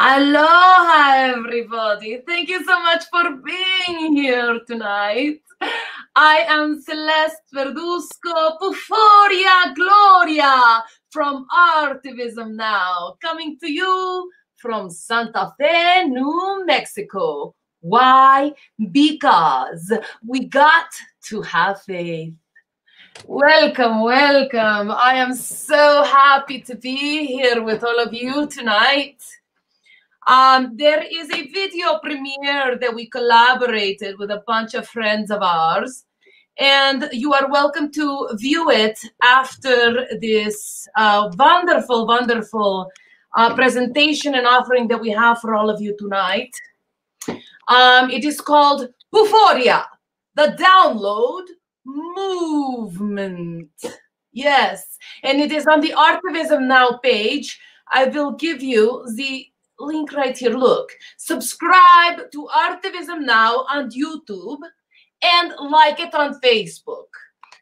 Aloha, everybody. Thank you so much for being here tonight. I am Celeste Verduzco, Poophoria Gloria from Artivism Now, coming to you from Santa Fe, New Mexico. Why? Because we got to have faith. Welcome, welcome. I am so happy to be here with all of you tonight. There is a video premiere that we collaborated with a bunch of friends of ours, and you are welcome to view it after this wonderful, wonderful presentation and offering that we have for all of you tonight. It is called Poophoria, the Download Movement. Yes, and it is on the Artivism Now page. I will give you the link right here. Look, subscribe to Artivism Now on YouTube and like it on Facebook.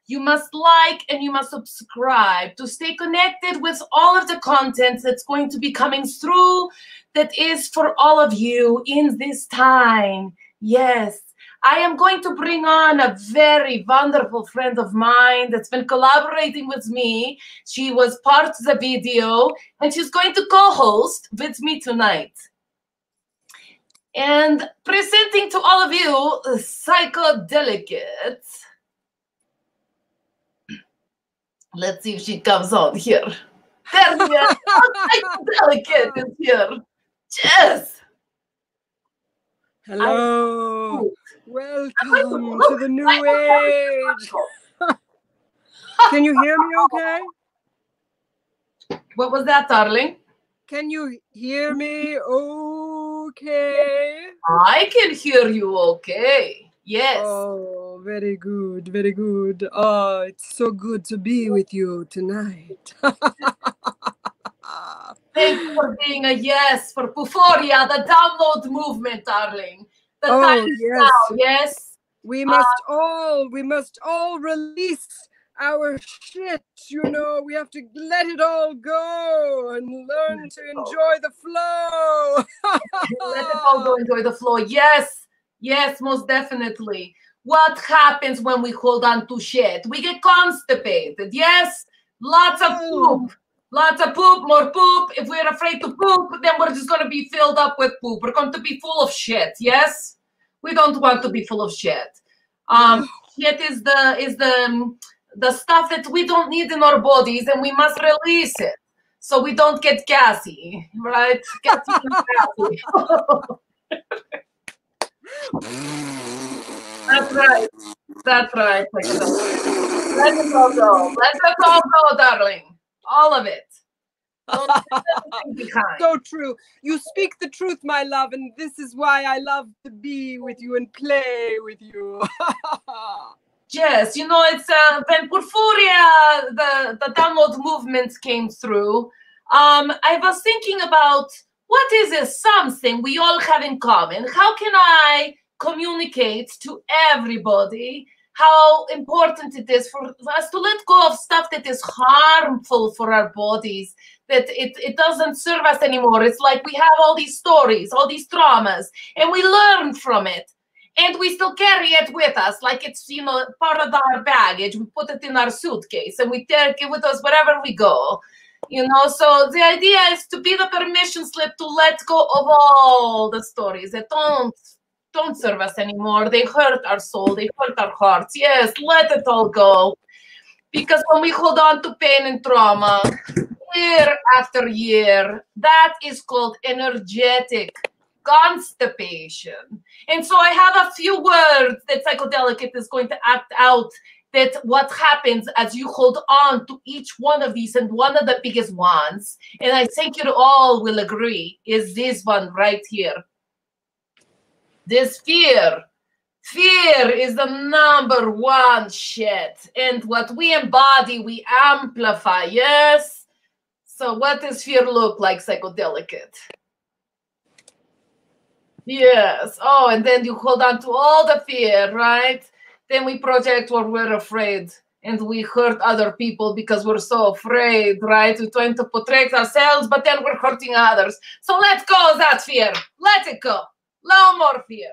You must like and you must subscribe to stay connected with all of the content that's going to be coming through, that is for all of you in this time. Yes, I am going to bring on a very wonderful friend of mine that's been collaborating with me. She was part of the video, and she's going to co-host with me tonight. And presenting to all of you, Psychodelicate. Let's see if she comes on here. There we are. Psychodelicate is here. Yes. Hello. Welcome to the new age. Can you hear me okay? What was that, darling? Can you hear me okay? I can hear you okay. Yes. Oh, very good, very good. Oh, it's so good to be with you tonight. Thank you for being a yes for Poophoria, the download movement, darling. The time is yes. now, yes? We must all release our shit, you know. We have to let it all go and learn to enjoy the flow. Let it all go, enjoy the flow. Yes, yes, most definitely. What happens when we hold on to shit? We get constipated, yes? Lots of poop. Lots of poop, more poop. If we're afraid to poop, then we're just going to be filled up with poop. We're going to be full of shit, yes? We don't want to be full of shit. Shit is the stuff that we don't need in our bodies, and we must release it so we don't get gassy, right? Gassy and gassy. That's right. That's right. Let it all go. Let it all go, darling. All of it. So true. You speak the truth, my love, and this is why I love to be with you and play with you. Yes, you know, it's when Poophoria, the download movement came through, I was thinking about what is this something we all have in common? How can I communicate to everybody how important it is for us to let go of stuff that is harmful for our bodies, that it doesn't serve us anymore. It's like we have all these stories, all these traumas, and we learn from it, and we still carry it with us like it's, you know, part of our baggage. We put it in our suitcase, and we take it with us wherever we go, you know. So the idea is to be the permission slip to let go of all the stories that don't serve us anymore. They hurt our soul. They hurt our hearts. Yes, let it all go. Because when we hold on to pain and trauma year after year, that is called energetic constipation. And so I have a few words that Psychodelicate is going to act out, that what happens as you hold on to each one of these, and one of the biggest ones, and I think you all will agree, is this one right here. This fear. Fear is the number one shit. And what we embody, we amplify, yes? So what does fear look like, Psychodelicate? Yes. Oh, and then you hold on to all the fear, right? Then we project what we're afraid. and we hurt other people because we're so afraid, right? We're trying to protect ourselves, but then we're hurting others. So let go of that fear. Let it go. No more fear.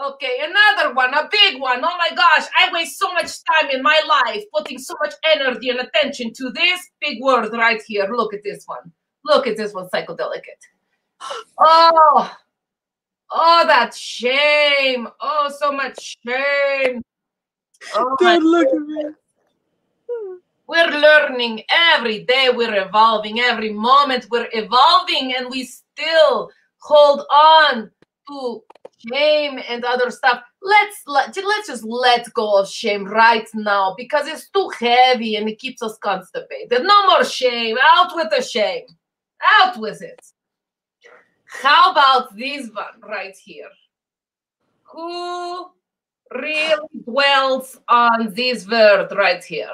Okay, another one, a big one. Oh my gosh, I waste so much time in my life putting so much energy and attention to this big word right here. Look at this one. Look at this one, psychodelicate. Oh, that shame. Oh, so much shame. Oh, don't look at me. We're learning every day. We're evolving. Every moment we're evolving, and we still hold on to shame and other stuff. Let's just let go of shame right now, because it's too heavy and it keeps us constipated. No more shame. Out with the shame. Out with it. How about this one right here? Who really dwells on this word right here?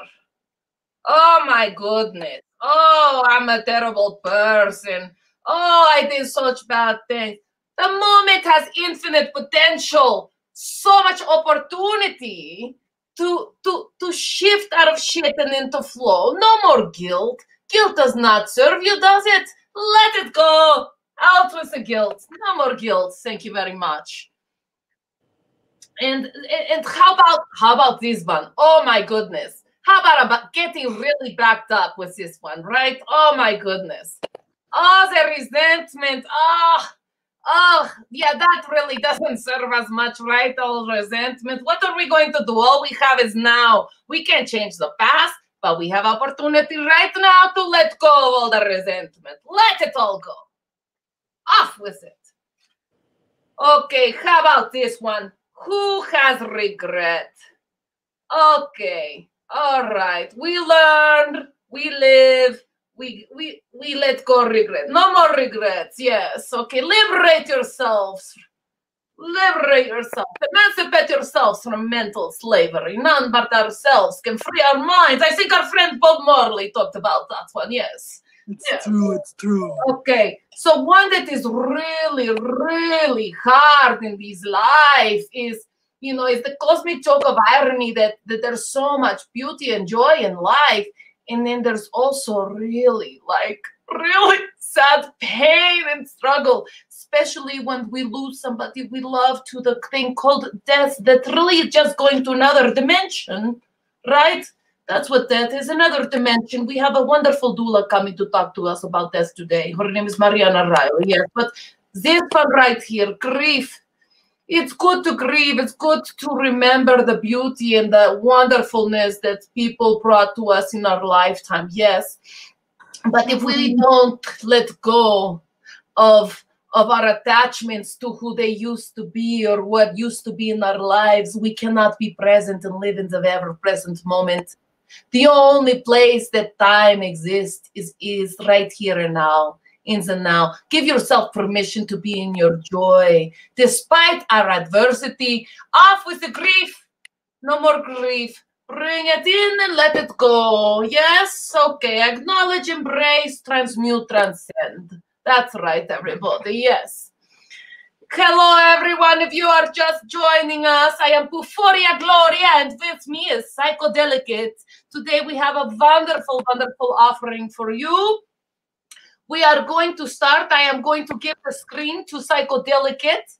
Oh my goodness. Oh, I'm a terrible person. Oh, I did such bad things. The moment has infinite potential, so much opportunity to shift out of shit and into flow. No more guilt. Guilt does not serve you, does it? Let it go. Out with the guilt. No more guilt. Thank you very much. And how about this one? Oh my goodness. How about getting really backed up with this one, right? Oh my goodness. Oh, the resentment. Oh, yeah, that really doesn't serve us much, right? All resentment. What are we going to do? All we have is now. We can't change the past, but we have opportunity right now to let go of all the resentment. Let it all go. Off with it. Okay, how about this one? Who has regret? Okay, all right. We learned, we live, we let go of regret. No more regrets, yes. Okay, liberate yourselves. Liberate yourselves. Emancipate yourselves from mental slavery. None but ourselves can free our minds. I think our friend Bob Marley talked about that one, yes. It's true. Okay, so one that is really, really hard in this life is, is the cosmic joke of irony that there's so much beauty and joy in life, and then there's also really sad pain and struggle, especially when we lose somebody we love to the thing called death that really is just going to another dimension, right? That's what death is, another dimension. We have a wonderful doula coming to talk to us about this today. Her name is Mariana Riley, yes. But this one right here, grief. It's good to grieve. It's good to remember the beauty and the wonderfulness that people brought to us in our lifetime, yes. But if we don't let go of our attachments to who they used to be or what used to be in our lives, we cannot be present and live in the ever-present moment. The only place that time exists is right here and now, in the now. Give yourself permission to be in your joy. Despite our adversity, off with the grief. No more grief. Bring it in and let it go. Yes? Okay. Acknowledge, embrace, transmute, transcend. That's right, everybody. Yes. Hello, everyone. If you are just joining us, I am Poophoria Gloria, and with me is Psychodelicate. Today, we have a wonderful, wonderful offering for you. We are going to start. I am going to give the screen to Psychodelicate,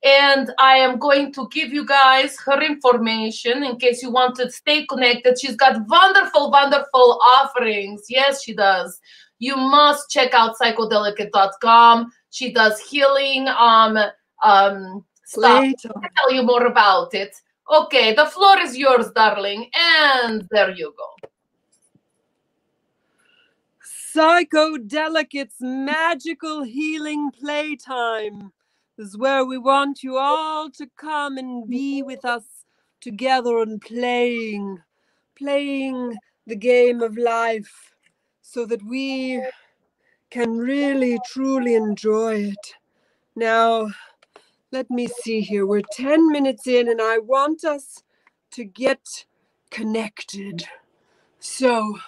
and I am going to give you guys her information in case you want to stay connected. She's got wonderful, wonderful offerings. Yes, she does. You must check out psychodelicate.com. She does healing stuff. I'll tell you more about it. Okay, the floor is yours, darling. And there you go. Psychodelicate's magical healing playtime is where we want you all to come and be with us together and playing the game of life so that we can really, truly enjoy it. Now, let me see here. We're 10 minutes in and I want us to get connected. So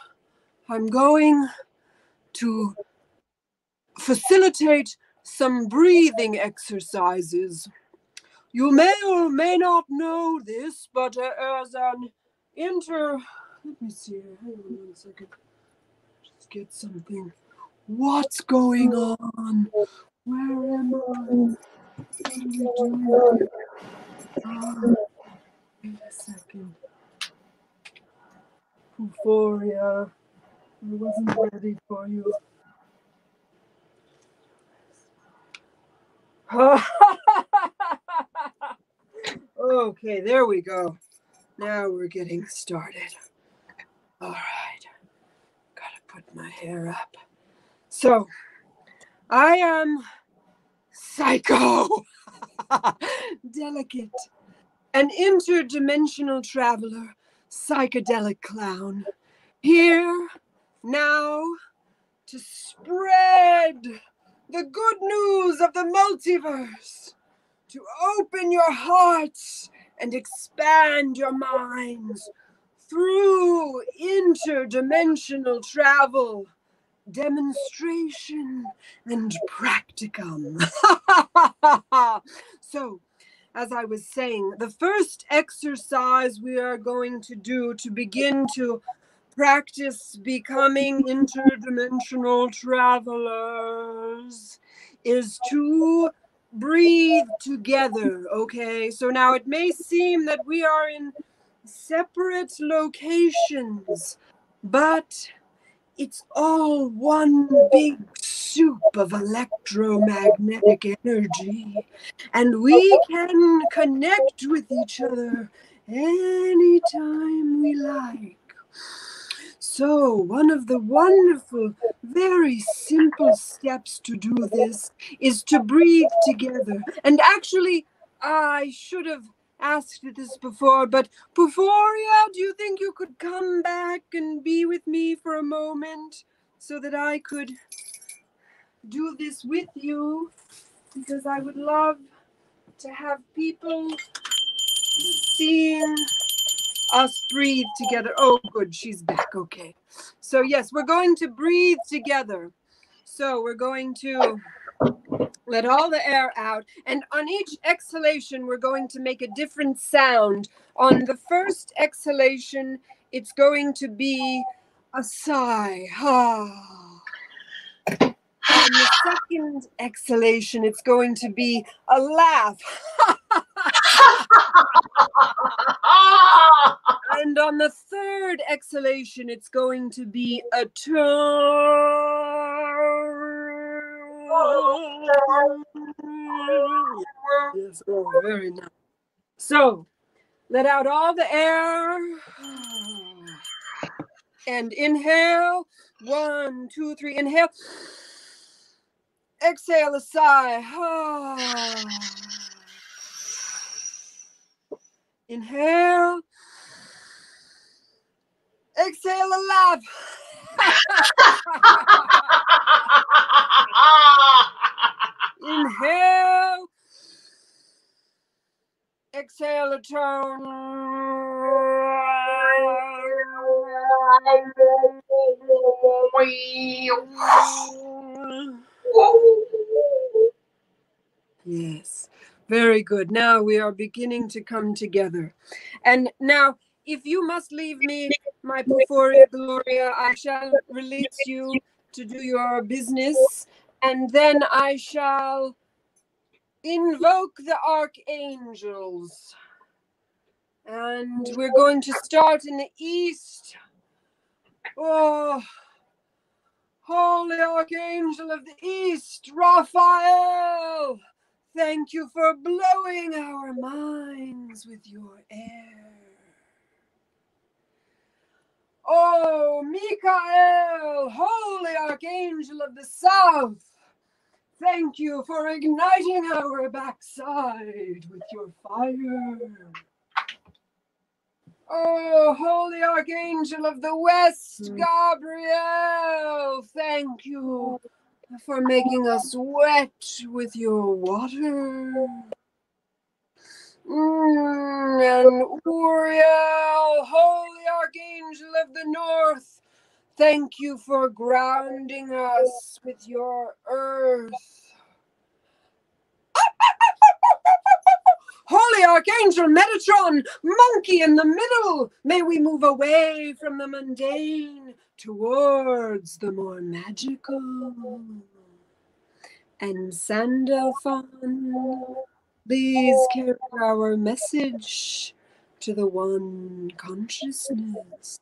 I'm going to facilitate some breathing exercises. You may or may not know this, but as an Let me see here. Hang on 1 second. Just get something. What's going on? Where am I? What are we doing here? Wait a second. Poophoria. I wasn't ready for you. Okay, there we go. Now we're getting started. All right. Gotta put my hair up. So, I am Psychodelicate, an interdimensional traveler, psychedelic clown, here now to spread the good news of the multiverse, to open your hearts and expand your minds through interdimensional travel, demonstration, and practicum. So, as I was saying, the first exercise we are going to do to begin to practice becoming interdimensional travelers is to breathe together, okay? So now it may seem that we are in separate locations, but it's all one big soup of electromagnetic energy, and we can connect with each other anytime we like. So, one of the wonderful, very simple steps to do this is to breathe together. And actually, I should have asked this before, but Poophoria, do you think you could come back and be with me for a moment so that I could do this with you? Because I would love to have people seeing us breathe together. Oh, good, she's back. Okay. So yes, we're going to breathe together. So we're going to let all the air out. And on each exhalation, we're going to make a different sound. On the first exhalation, it's going to be a sigh. On the second exhalation, it's going to be a laugh. And on the third exhalation, it's going to be a Yes, oh, very nice. So, let out all the air. And inhale. 1, 2, 3. Inhale. Exhale a sigh. Inhale. Exhale a laugh. Inhale. Exhale a tone. Yes, very good. Now we are beginning to come together. And now, if you must leave me, my Poophoria Gloria, I shall release you to do your business, and then I shall invoke the archangels. And we're going to start in the east. Oh, Holy Archangel of the East, Raphael, thank you for blowing our minds with your air. Oh, Michael, Holy Archangel of the South, thank you for igniting our backside with your fire. Oh, Holy Archangel of the West, Gabriel, thank you for making us wet with your water. And Uriel, Holy Archangel of the North, thank you for grounding us with your earth. Holy Archangel Metatron, monkey in the middle, may we move away from the mundane towards the more magical. And Sandalphon, please carry our message to the one consciousness.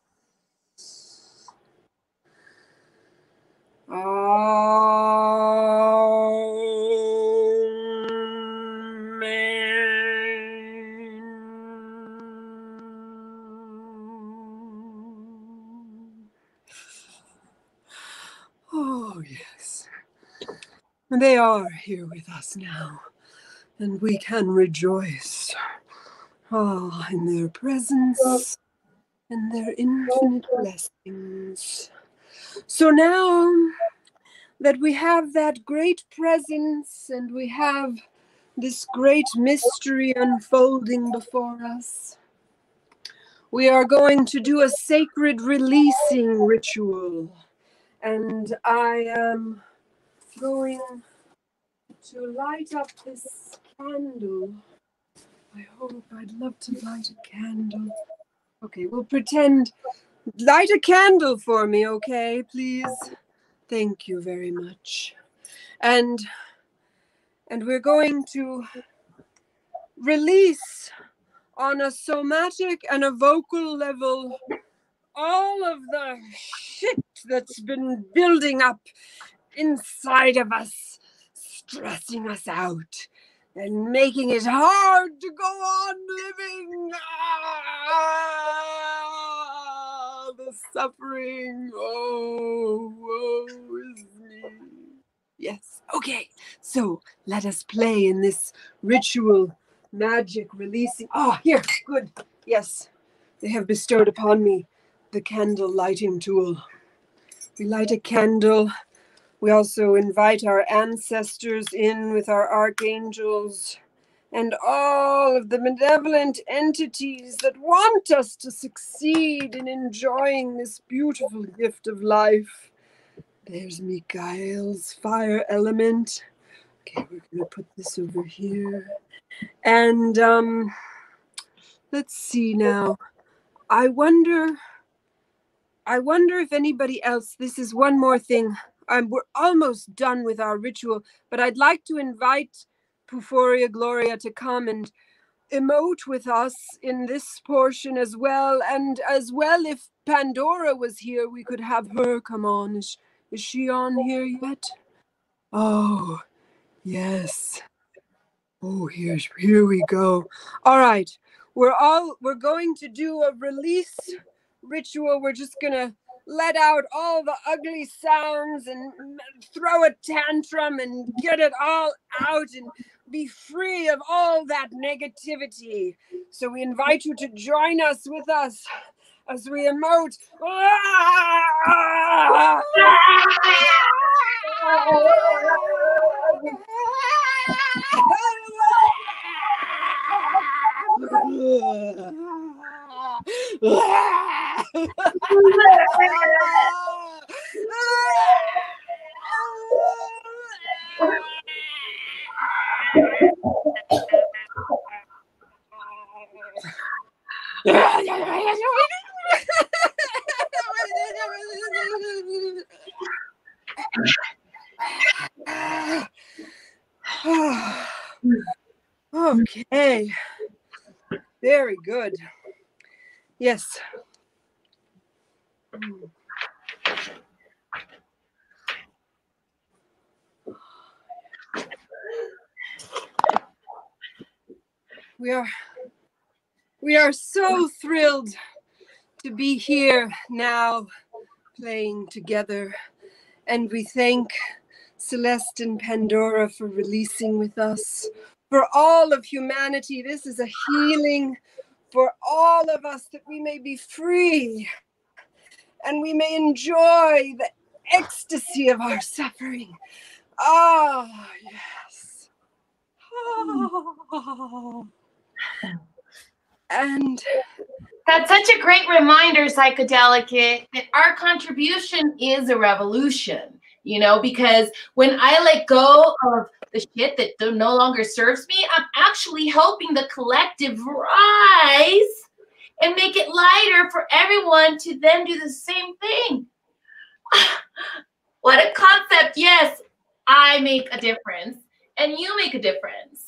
Oh, yes. They are here with us now, and we can rejoice in their presence and their infinite blessings. So now that we have that great presence and we have this great mystery unfolding before us, we are going to do a sacred releasing ritual. And I am going to light up this candle. I'd love to light a candle. Okay, we'll pretend. Light a candle for me, okay, please? Thank you very much. And we're going to release on a somatic and a vocal level all of the shit that's been building up inside of us, stressing us out and making it hard to go on living. The suffering. Oh, woe is me. Yes. Okay. So let us play in this ritual magic releasing. Oh, here. Good. Yes. They have bestowed upon me the candle lighting tool. We light a candle. We also invite our ancestors in with our archangels and all of the benevolent entities that want us to succeed in enjoying this beautiful gift of life. There's Mikael's fire element. Okay, we're going to put this over here. And let's see now. I wonder if anybody else, this is one more thing. We're almost done with our ritual, but I'd like to invite Poophoria Gloria to come and emote with us in this portion as well. And as well, if Pandora was here, we could have her come on. Is she on here yet? Oh, yes. Oh, here we go. All right. We're going to do a release ritual. We're just gonna let out all the ugly sounds and throw a tantrum and get it all out and be free of all that negativity. So we invite you to join us with us as we emote. Okay. Very good. Yes. We are so thrilled to be here now playing together, and we thank Celeste and Pandora for releasing with us. For all of humanity, this is a healing for all of us, that we may be free and we may enjoy the ecstasy of our suffering. Oh, yes. Oh. And that's such a great reminder, Psychodelicate, that our contribution is a revolution. you know, because when I let go of the shit that no longer serves me, I'm actually helping the collective rise and make it lighter for everyone to then do the same thing. What a concept. Yes, I make a difference and you make a difference.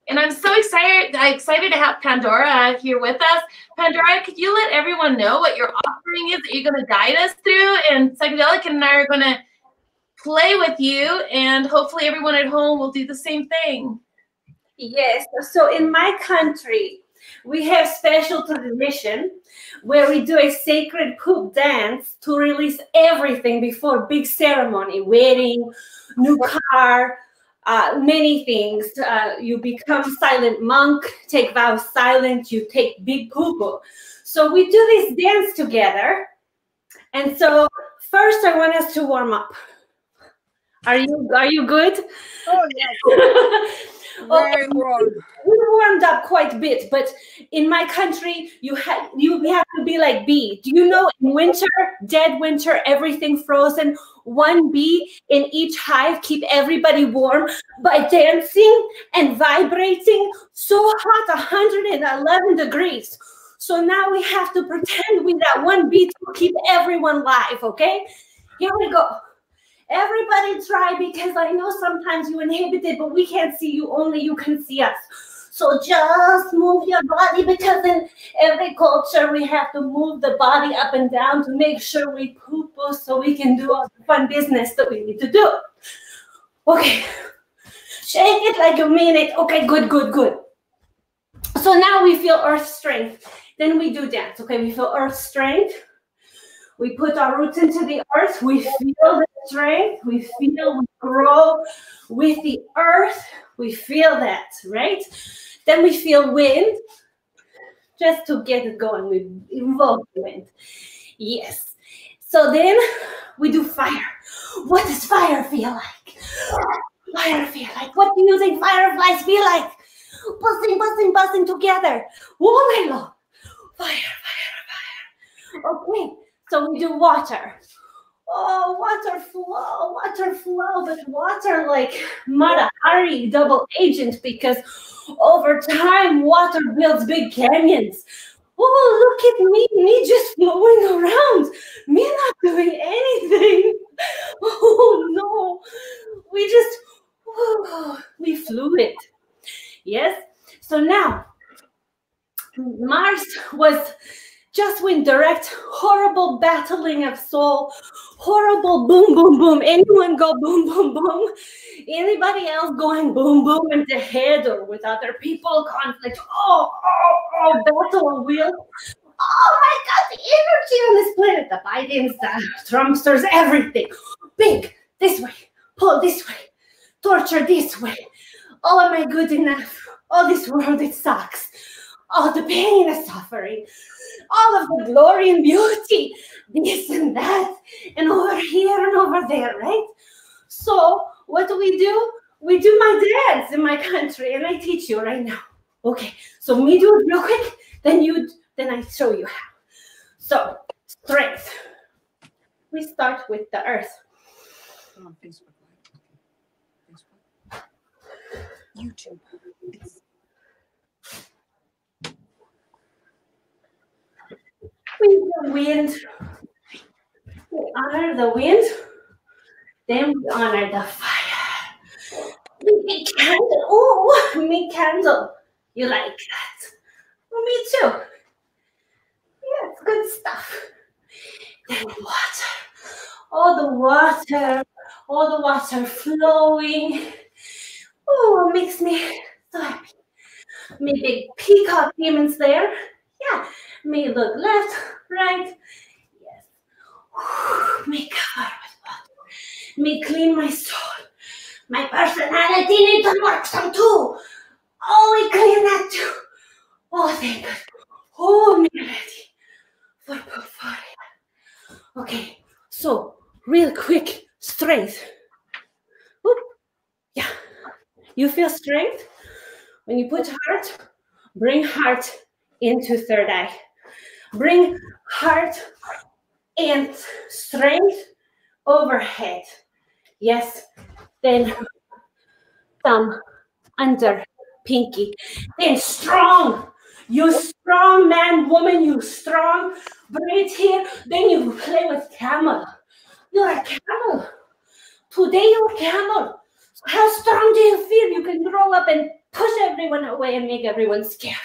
And I'm so excited to have Pandora here with us. Pandora, could you let everyone know what your offering is that you're going to guide us through? And Psychodelicate and I are going to play with you, and hopefully everyone at home will do the same thing. Yes. So in my country, we have special tradition where we do a sacred poop dance to release everything before big ceremony, wedding, new car, many things. You become silent monk, take vows silent, you take big poo-poo. So we do this dance together. And so first I want us to warm up. Are you good? Oh, yes. Very warm. We warmed up quite a bit, but in my country, you have to be like bee. Do you know in winter, dead winter, everything frozen, one bee in each hive keep everybody warm by dancing and vibrating so hot, 111 degrees. So now we have to pretend with that one bee to keep everyone live, okay? Here we go. Everybody try, because I know sometimes you inhibit it, but we can't see you, only you can see us. So just move your body, because in every culture we have to move the body up and down to make sure we poo-poo so we can do all the fun business that we need to do. Okay, shake it like you mean it. Okay, good, good, good. So now we feel earth strength. Then we do dance, okay? We feel earth strength. We put our roots into the earth. We feel the strength. We feel we grow with the earth. We feel that, right? Then we feel wind. Just to get it going, we invoke the wind. Yes. So then we do fire. What does fire feel like? Fire feel like? What do you think fireflies feel like? Buzzing, buzzing, buzzing together all night long. Fire, fire, fire. Okay. So we do water. Oh, water flow, but water like Mata Hari, double agent, because over time water builds big canyons. Oh, look at me just flowing around, me not doing anything. Oh no, we fluid. Yes. So now Mars was just when direct, horrible battling of soul, horrible boom, boom, boom. Anyone go boom, boom, boom? Anybody else going boom, boom in the head or with other people, conflict? Oh, battle of will. Oh my God, the energy on this planet, the Bidens, the Trumpsters, everything. Big, this way, pull this way, torture this way. Oh, am I good enough? Oh, this world, it sucks. Oh, the pain and suffering. All of the glory and beauty, this and that, and over here and over there, right? So what do? We do my dance in my country, and I teach you right now. Okay, so me do it real quick, then I show you how. So strength. We start with the earth. On Facebook. YouTube. We do wind. We honor the wind. Then we honor the fire. We make candle. Oh, we make candle. You like that? Well, me too. Yeah, it's good stuff. Then water. All the water flowing. Oh, it makes me so happy. Me big peacock demons there. Yeah, me look left, right. Yes. Me cover with water. Me clean my soul. My personality needs to work some too. Oh, we clean that too. Oh, thank God. Oh, me ready for Poophoria. Okay, so real quick, strength. Whoop. Yeah. You feel strength? When you put heart, bring heart into third eye. Bring heart and strength overhead. Yes. Then thumb under pinky. Then strong. You strong man, woman, you strong. Bring it here. Then you play with camel. You're a camel. Today you're a camel. How strong do you feel? You can grow up and push everyone away and make everyone scared.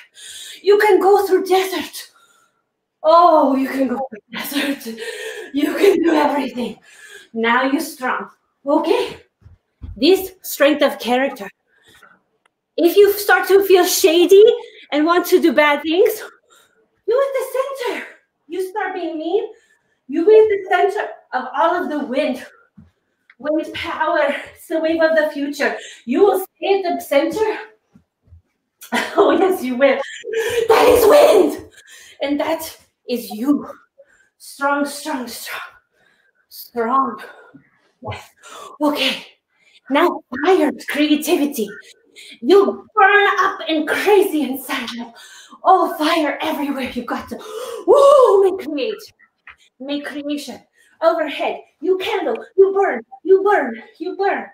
You can go through desert. Oh, you can go through desert. You can do everything. Now you're strong. Okay? This strength of character. If you start to feel shady and want to do bad things, you at the center. You start being mean, you be at the center of all of the wind. Wind power. It's the wave of the future. You will stay at the center. Oh, yes, you will. That is wind. And that is you. Strong, strong, strong. Strong. Yes. Okay. Now fire, creativity. You burn up and crazy inside. Oh, fire everywhere. You got to make creation. Overhead, you candle, you burn, you burn, you burn.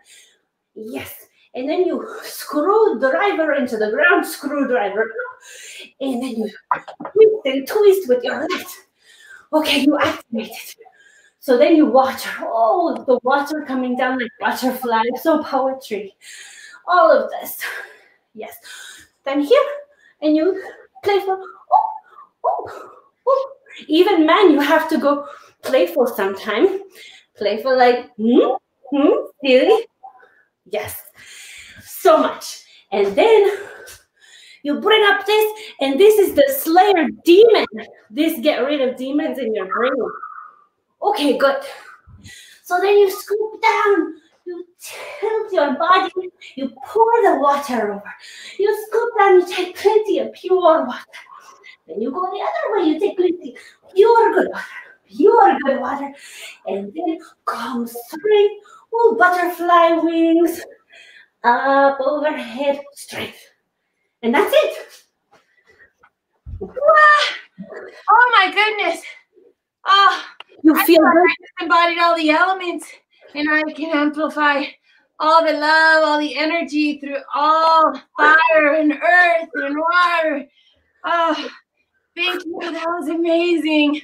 Yes. And then you screwdriver into the ground, screwdriver. And then you twist and twist with your left. Okay, you activate it. So then you water. Oh, the water coming down like butterfly. So poetry. All of this. Yes. Then here, and you playful. Even man, you have to go playful sometime. Playful like, silly. Yes. So much. And then you bring up this, and this is the Slayer demon. This get rid of demons in your brain. Okay, good. So then you scoop down, you tilt your body, you pour the water over. You scoop down, you take plenty of pure water. Then you go the other way, you take plenty pure good water. And then come straight, butterfly wings, up, overhead, straight. And that's it. Oh my goodness. Oh, you feel I just embodied all the elements, and I can amplify all the love, all the energy through all fire and earth and water. Oh, thank you. That was amazing.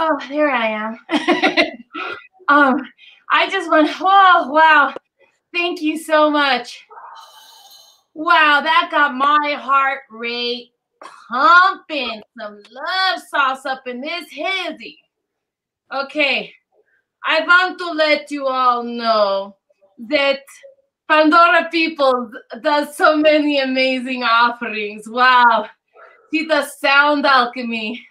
Oh, there I am. I just went, oh, wow. Thank you so much. Wow, that got my heart rate pumping. Some love sauce up in this hizzy. Okay, I want to let you all know that Pandora Peeples does so many amazing offerings. Wow. She does sound alchemy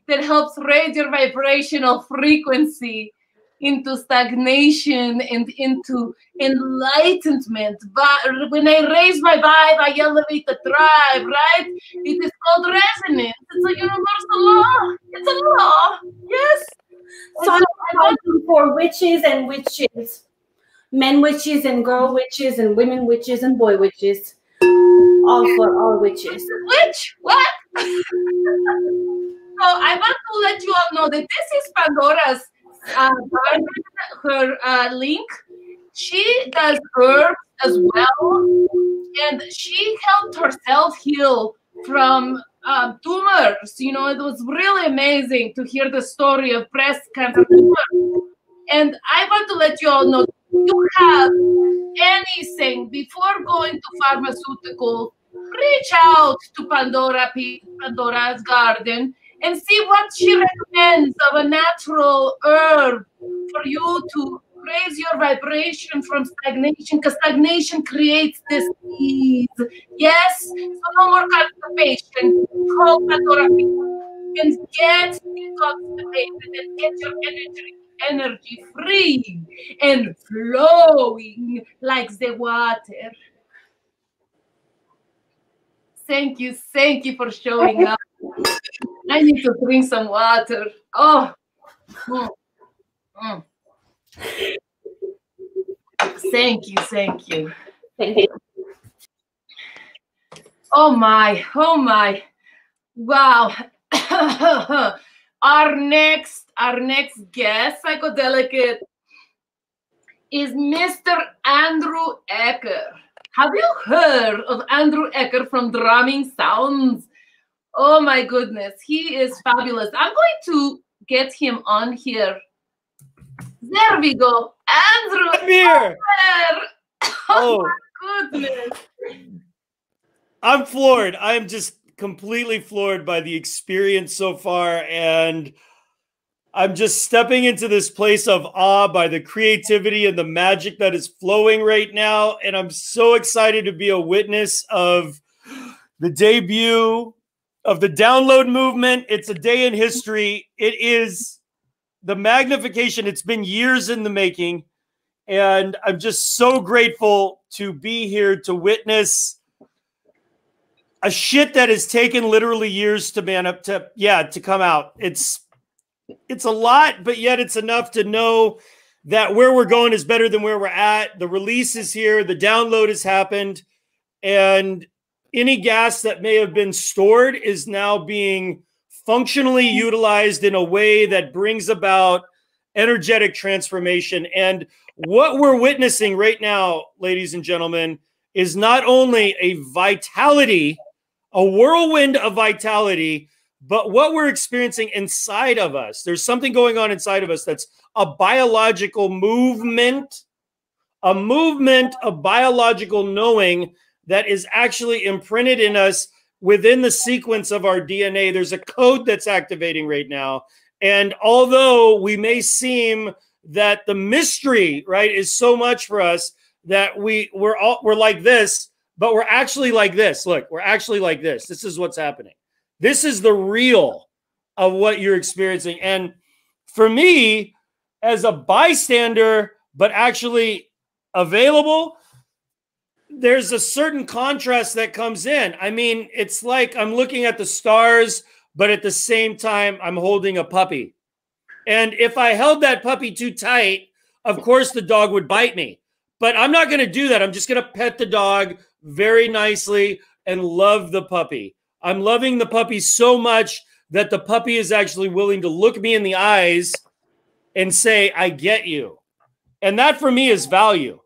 that helps raise your vibrational frequency into stagnation and into enlightenment. But when I raise my vibe, I elevate the tribe, right? It is called resonance. It's a universal law. It's a law. Yes. So I'm fighting for witches and witches. Men witches and girl witches and women witches and boy witches. All for all witches. Witch? What? So I want to let you all know that this is Pandora's her link. She does herbs as well, and she helped herself heal from tumors. You know, it was really amazing to hear the story of breast cancer tumor. And I want to let you all know, you have anything before going to pharmaceutical, reach out to Pandora's Garden and see what she recommends of a natural herb for you to raise your vibration from stagnation, because stagnation creates disease. Yes? So no more constipation. Call Pandora Peeples and get constipated and get your energy free and flowing like the water. Thank you for showing up. I need to drink some water. Oh. Thank you. Oh my. Wow. Our next guest, Psychodelicate. is Mr. Andrew Ecker. Have you heard of Andrew Ecker from Drumming Sounds? Oh my goodness, he is fabulous. I'm going to get him on here. There we go. Andrew Ecker. Oh my goodness. I'm floored. I'm just completely floored by the experience so far, and I'm just stepping into this place of awe by the creativity and the magic that is flowing right now. And I'm so excited to be a witness of the debut of the download movement. It's a day in history. It is the magnification. It's been years in the making. And I'm just so grateful to be here to witness a shit that has taken literally years to to come out. It's a lot, but yet it's enough to know that where we're going is better than where we're at. The release is here. The download has happened. And any gas that may have been stored is now being functionally utilized in a way that brings about energetic transformation. And what we're witnessing right now, ladies and gentlemen, is not only a vitality, a whirlwind of vitality, but what we're experiencing inside of us. There's something going on inside of us that's a biological movement, a movement of biological knowing that is actually imprinted in us within the sequence of our DNA. There's a code that's activating right now. And although we may seem that the mystery, right, is so much for us that we're like this, but we're actually like this. Look, we're actually like this. This is what's happening. This is the real of what you're experiencing. And for me, as a bystander, but actually available, there's a certain contrast that comes in. I mean, it's like I'm looking at the stars, but at the same time, I'm holding a puppy. And if I held that puppy too tight, of course, the dog would bite me. But I'm not going to do that. I'm just going to pet the dog very nicely and love the puppy. I'm loving the puppy so much that the puppy is actually willing to look me in the eyes and say, I get you. And that for me is value.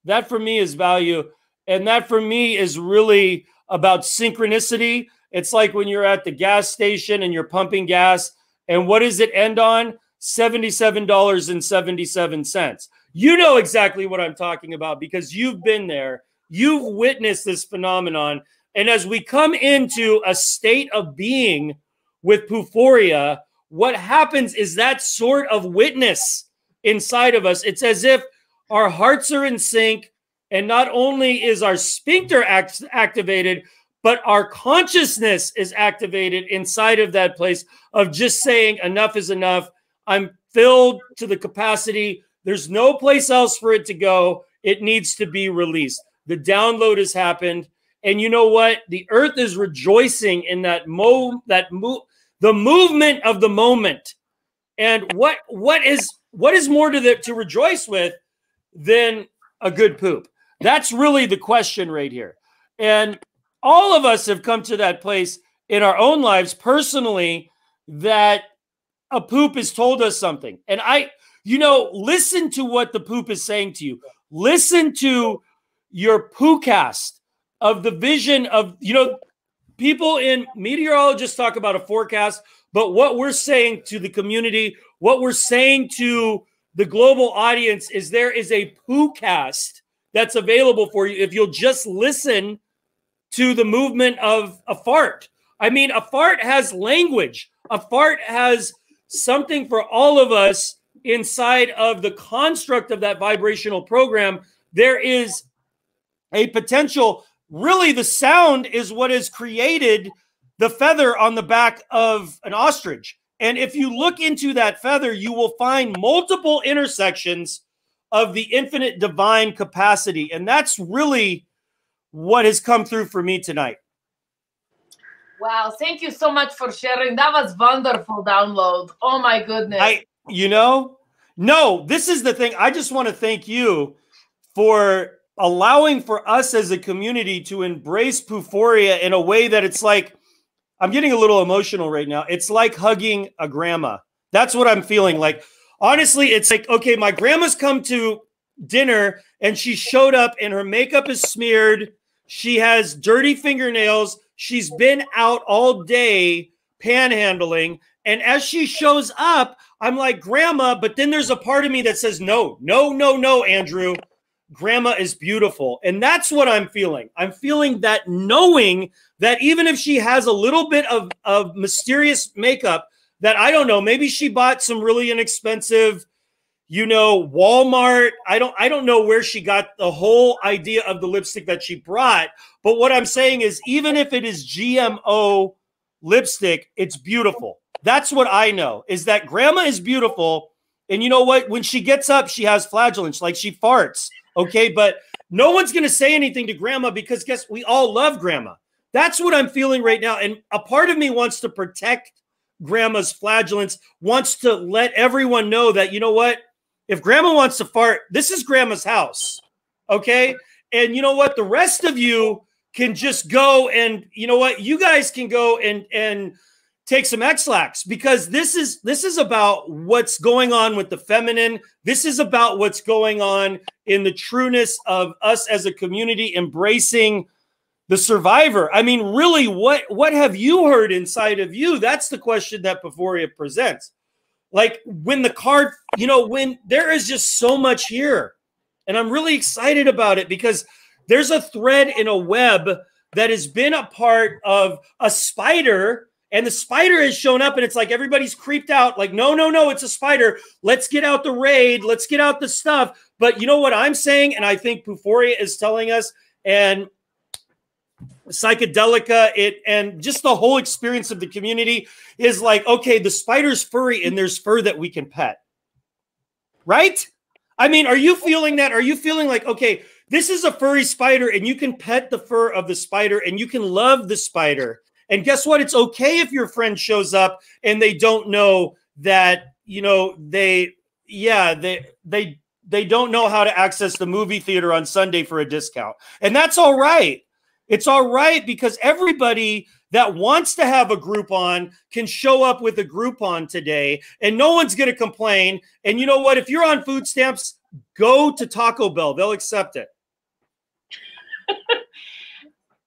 That for me is value. And that for me is really about synchronicity. It's like when you're at the gas station and you're pumping gas. And what does it end on? $77.77. You know exactly what I'm talking about because you've been there. You've witnessed this phenomenon. And as we come into a state of being with Poophoria, what happens is that sort of witness inside of us. It's as if our hearts are in sync, and not only is our sphincter activated, but our consciousness is activated inside of that place of just saying enough is enough. I'm filled to the capacity. There's no place else for it to go. It needs to be released. The download has happened. And you know what? The earth is rejoicing in the movement of the moment. And what is more to rejoice with than a good poop? That's really the question right here. And all of us have come to that place in our own lives personally that a poop has told us something. And listen to what the poop is saying to you. Listen to your poocast of the vision of, people in meteorologists talk about a forecast, but what we're saying to the community, what we're saying to the global audience is there is a poocast that's available for you if you'll just listen to the movement of a fart. I mean, a fart has language. A fart has something for all of us inside of the construct of that vibrational program. There is a potential. Really, the sound is what has created the feather on the back of an ostrich. And if you look into that feather, you will find multiple intersections of the infinite divine capacity. And that's really what has come through for me tonight. Wow. Thank you so much for sharing. That was wonderful download. Oh, my goodness. No, this is the thing. I just want to thank you for allowing for us as a community to embrace Poophoria in a way that it's like, I'm getting a little emotional right now. It's like hugging a grandma. That's what I'm feeling like. Honestly, it's like, okay, my grandma's come to dinner and she showed up and her makeup is smeared. She has dirty fingernails. She's been out all day panhandling. And as she shows up, I'm like, Grandma, but then there's a part of me that says, no, no, no, no, Andrew. Grandma is beautiful. And that's what I'm feeling. I'm feeling that, knowing that even if she has a little bit of mysterious makeup that, I don't know, maybe she bought some really inexpensive, you know, Walmart. I don't know where she got the whole idea of the lipstick that she brought. But what I'm saying is, even if it is GMO lipstick, it's beautiful. That's what I know, is that Grandma is beautiful. And you know what? When she gets up, she has flatulence, like she farts. Okay, but no one's going to say anything to Grandma because guess we all love Grandma. That's what I'm feeling right now. And a part of me wants to protect Grandma's flatulence, wants to let everyone know that, you know what? If Grandma wants to fart, this is Grandma's house. Okay. And you know what? The rest of you can just go and, you know what? You guys can go and take some X-Lax, because this is about what's going on with the feminine. This is about what's going on in the trueness of us as a community embracing the survivor. I mean, really, what have you heard inside of you? That's the question that Poophoria presents. Like when the card, you know, when there is just so much here, and I'm really excited about it because there's a thread in a web that has been a part of a spider. And the spider has shown up and it's like everybody's creeped out. Like, no, no, no, it's a spider. Let's get out the raid. Let's get out the stuff. But you know what I'm saying? And I think Poophoria is telling us, and Psychodelicate, and just the whole experience of the community is like, okay, the spider's furry and there's fur that we can pet. Right? I mean, are you feeling that? Are you feeling like, okay, this is a furry spider and you can pet the fur of the spider and you can love the spider. And guess what? It's okay if your friend shows up and they don't know that, you know, they don't know how to access the movie theater on Sunday for a discount. And that's all right. It's all right, because everybody that wants to have a Groupon can show up with a Groupon today and no one's going to complain. And you know what? If you're on food stamps, go to Taco Bell. They'll accept it.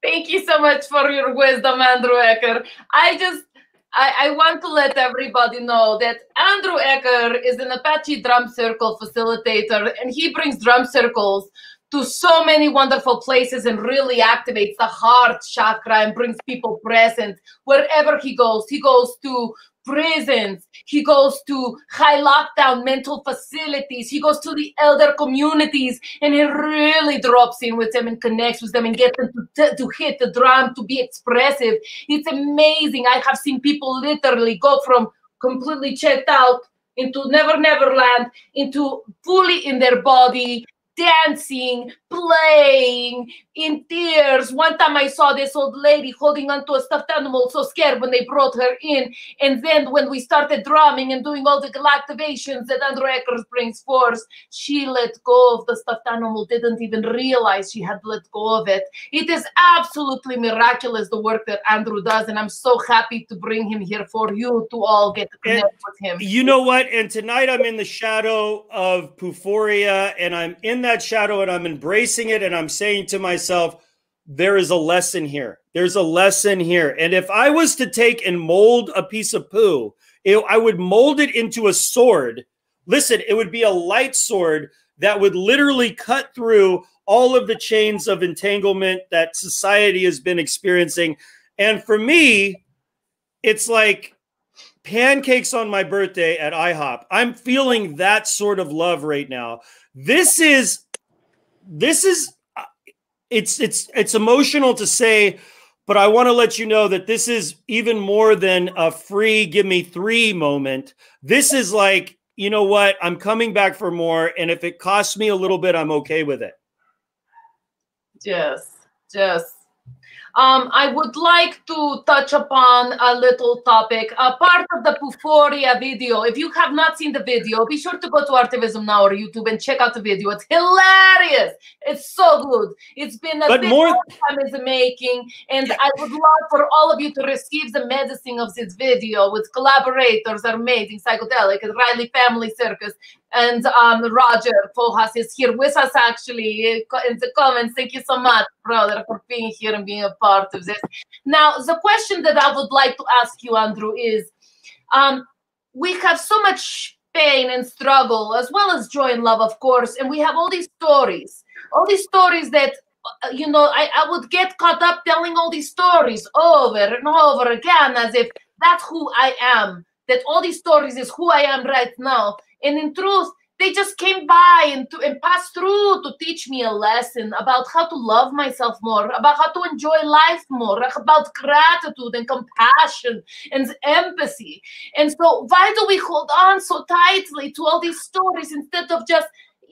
Thank you so much for your wisdom, Andrew Ecker. I want to let everybody know that Andrew Ecker is an Apache drum circle facilitator, and he brings drum circles to so many wonderful places and really activates the heart chakra and brings people present wherever he goes. He goes to prisons, he goes to high lockdown mental facilities, he goes to the elder communities, and he really drops in with them and connects with them and gets them to hit the drum, to be expressive. It's amazing. I have seen people literally go from completely checked out into Never Land, into fully in their body, dancing, playing, in tears. One time I saw this old lady holding onto a stuffed animal, so scared when they brought her in. And then when we started drumming and doing all the activations that Andrew Ecker brings forth, she let go of the stuffed animal, didn't even realize she had let go of it. It is absolutely miraculous, the work that Andrew does, and I'm so happy to bring him here for you to all get to connect with him. You know what? And tonight I'm in the shadow of Poophoria, and I'm in that shadow and I'm embracing it, and I'm saying to myself, there is a lesson here. There's a lesson here. And if I was to take and mold a piece of poo, I would mold it into a sword. Listen, it would be a light sword that would literally cut through all of the chains of entanglement that society has been experiencing. And for me, it's like pancakes on my birthday at IHOP. I'm feeling that sort of love right now. It's emotional to say, but I want to let you know that this is even more than a free give me 3 moment. This is like, you know what? I'm coming back for more. And if it costs me a little bit, I'm okay with it. Yes. I would like to touch upon a little topic, a part of the Poophoria video. If you have not seen the video, be sure to go to Artivism Now or YouTube and check out the video. It's hilarious. It's so good. It's been a big time in the making, and I would love for all of you to receive the medicine of this video with collaborators, amazing Psychodelicate, Riley Family SEERcUS, and Roger Fojas is here with us actually in the comments. Thank you so much, brother, for being here and being a part of this. Now, the question that I would like to ask you, Andrew, is we have so much pain and struggle, as well as joy and love, of course, and we have all these stories that, you know, I would get caught up telling all these stories over and over again, as if that's who I am, that all these stories is who I am right now. And in truth, they just came by and passed through to teach me a lesson about how to love myself more, about how to enjoy life more, about gratitude and compassion and empathy. And so why do we hold on so tightly to all these stories instead of just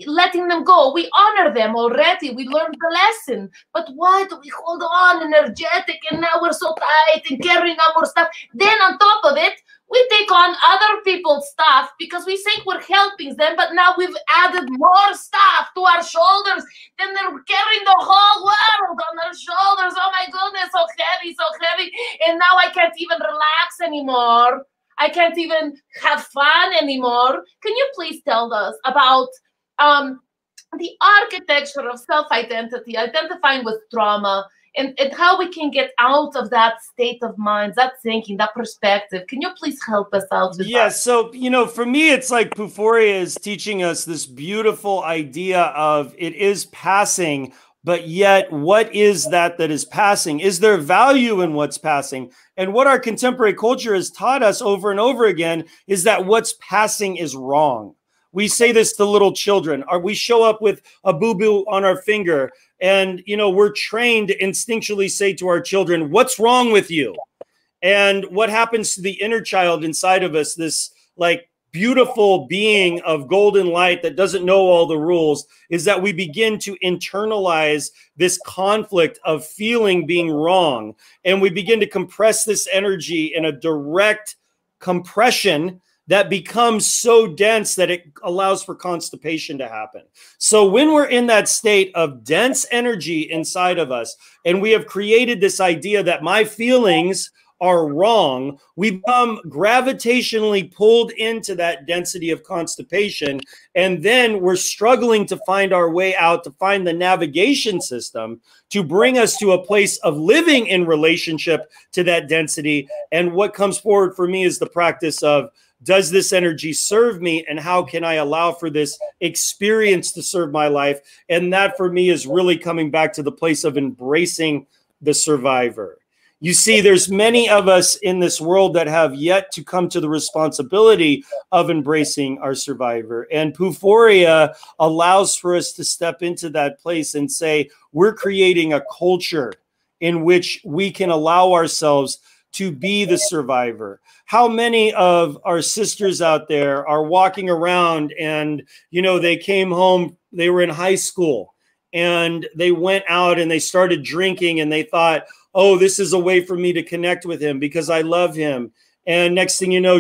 letting them go? We honor them already. We learned the lesson. But why do we hold on energetic and now we're so tight and carrying on more stuff? Then on top of it, we take on other people's stuff because we think we're helping them, but now we've added more stuff to our shoulders. Then they're carrying the whole world on their shoulders. Oh my goodness, so heavy, so heavy. And now I can't even relax anymore. I can't even have fun anymore. Can you please tell us about the architecture of self-identity, identifying with trauma, and how we can get out of that state of mind, that thinking, that perspective? Can you please help us out with that? So, you know, for me, it's like Poophoria is teaching us this beautiful idea of it is passing, but yet what is that is passing? Is there value in what's passing? And what our contemporary culture has taught us over and over again is that what's passing is wrong. We say this to little children, or we show up with a boo-boo on our finger, and, you know, we're trained to instinctually say to our children, what's wrong with you? And what happens to the inner child inside of us, this like beautiful being of golden light that doesn't know all the rules, is that we begin to internalize this conflict of feeling being wrong. And we begin to compress this energy in a direct compression that becomes so dense that it allows for constipation to happen. So when we're in that state of dense energy inside of us, and we have created this idea that my feelings are wrong, we become gravitationally pulled into that density of constipation. And then we're struggling to find our way out, to find the navigation system to bring us to a place of living in relationship to that density. And what comes forward for me is the practice of, does this energy serve me, and how can I allow for this experience to serve my life? And that for me is really coming back to the place of embracing the survivor. You see, there's many of us in this world that have yet to come to the responsibility of embracing our survivor. And Poophoria allows for us to step into that place and say, we're creating a culture in which we can allow ourselves to be the survivor. How many of our sisters out there are walking around and, you know, they came home, they were in high school and they went out and they started drinking and they thought, oh, this is a way for me to connect with him because I love him. And next thing you know,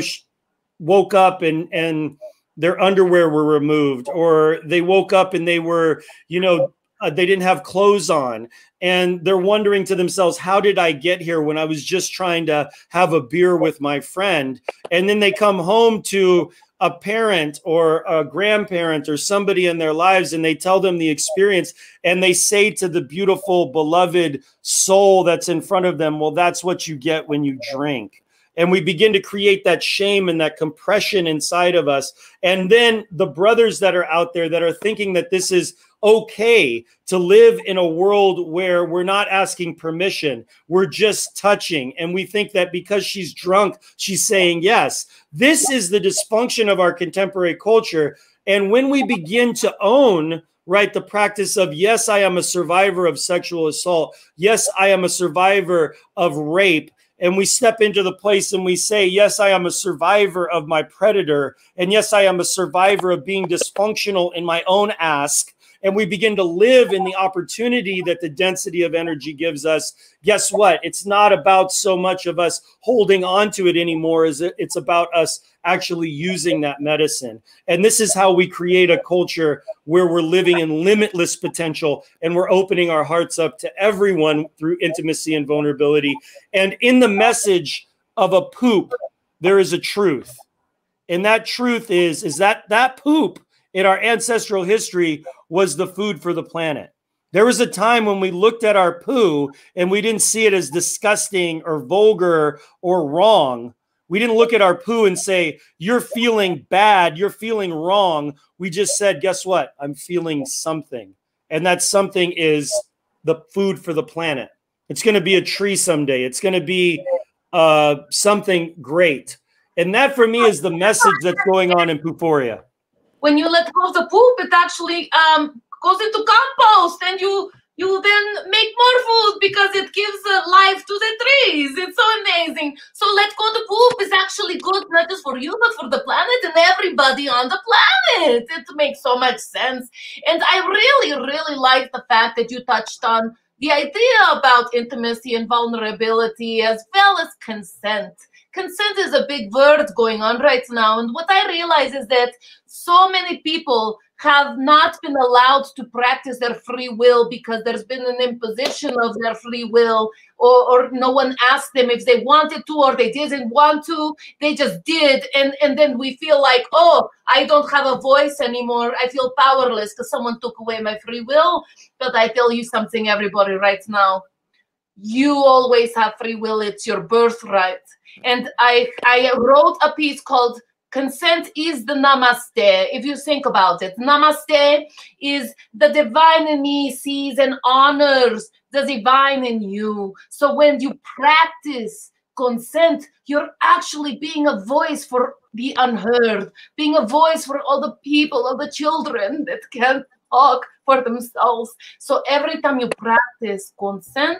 woke up and their underwear were removed, or they woke up and they were, you know, they didn't have clothes on, and they're wondering to themselves, how did I get here when I was just trying to have a beer with my friend? And then they come home to a parent or a grandparent or somebody in their lives, and they tell them the experience, and they say to the beautiful, beloved soul that's in front of them, well, that's what you get when you drink. And we begin to create that shame and that compression inside of us. And then the brothers that are out there that are thinking that this is okay to live in a world where we're not asking permission, we're just touching. And we think that because she's drunk, she's saying yes. This is the dysfunction of our contemporary culture. And when we begin to own, right, the practice of, yes, I am a survivor of sexual assault. Yes, I am a survivor of rape. And we step into the place and we say, yes, I am a survivor of my predator. And yes, I am a survivor of being dysfunctional in my own ask. and we begin to live in the opportunity that the density of energy gives us, guess what? It's not about so much of us holding on to it anymore. It's about us actually using that medicine. And this is how we create a culture where we're living in limitless potential and we're opening our hearts up to everyone through intimacy and vulnerability. And in the message of a poop, there is a truth. And that truth is that that poop in our ancestral history was the food for the planet. There was a time when we looked at our poo and we didn't see it as disgusting or vulgar or wrong. We didn't look at our poo and say, you're feeling bad, you're feeling wrong. We just said, guess what? I'm feeling something. And that something is the food for the planet. It's going to be a tree someday. It's going to be something great. And that for me is the message that's going on in Poophoria. When you let go of the poop, it actually goes into compost, and you then make more food because it gives life to the trees. It's so amazing. So let go of the poop is actually good, not just for you, but for the planet and everybody on the planet. It makes so much sense. And I really, really like the fact that you touched on the idea about intimacy and vulnerability as well as consent. Consent is a big word going on right now. And what I realize is that so many people have not been allowed to practice their free will because there's been an imposition of their free will, or no one asked them if they wanted to or they didn't want to. They just did. And then we feel like, oh, I don't have a voice anymore. I feel powerless because someone took away my free will. But I tell you something, everybody, right now. You always have free will. It's your birthright. And I wrote a piece called Consent is the Namaste. If you think about it, Namaste is the divine in me sees and honors the divine in you. So when you practice consent, you're actually being a voice for the unheard, being a voice for all the people, all the children that can't talk for themselves. So every time you practice consent,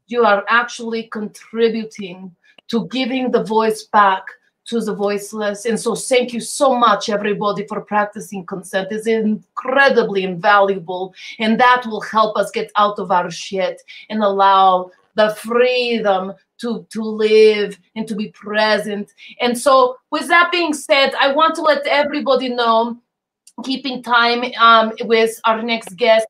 you are actually contributing to giving the voice back to the voiceless. And so thank you so much, everybody, for practicing consent. It's incredibly invaluable, and that will help us get out of our shit and allow the freedom to live and to be present. And so with that being said, I want to let everybody know, keeping time with our next guest.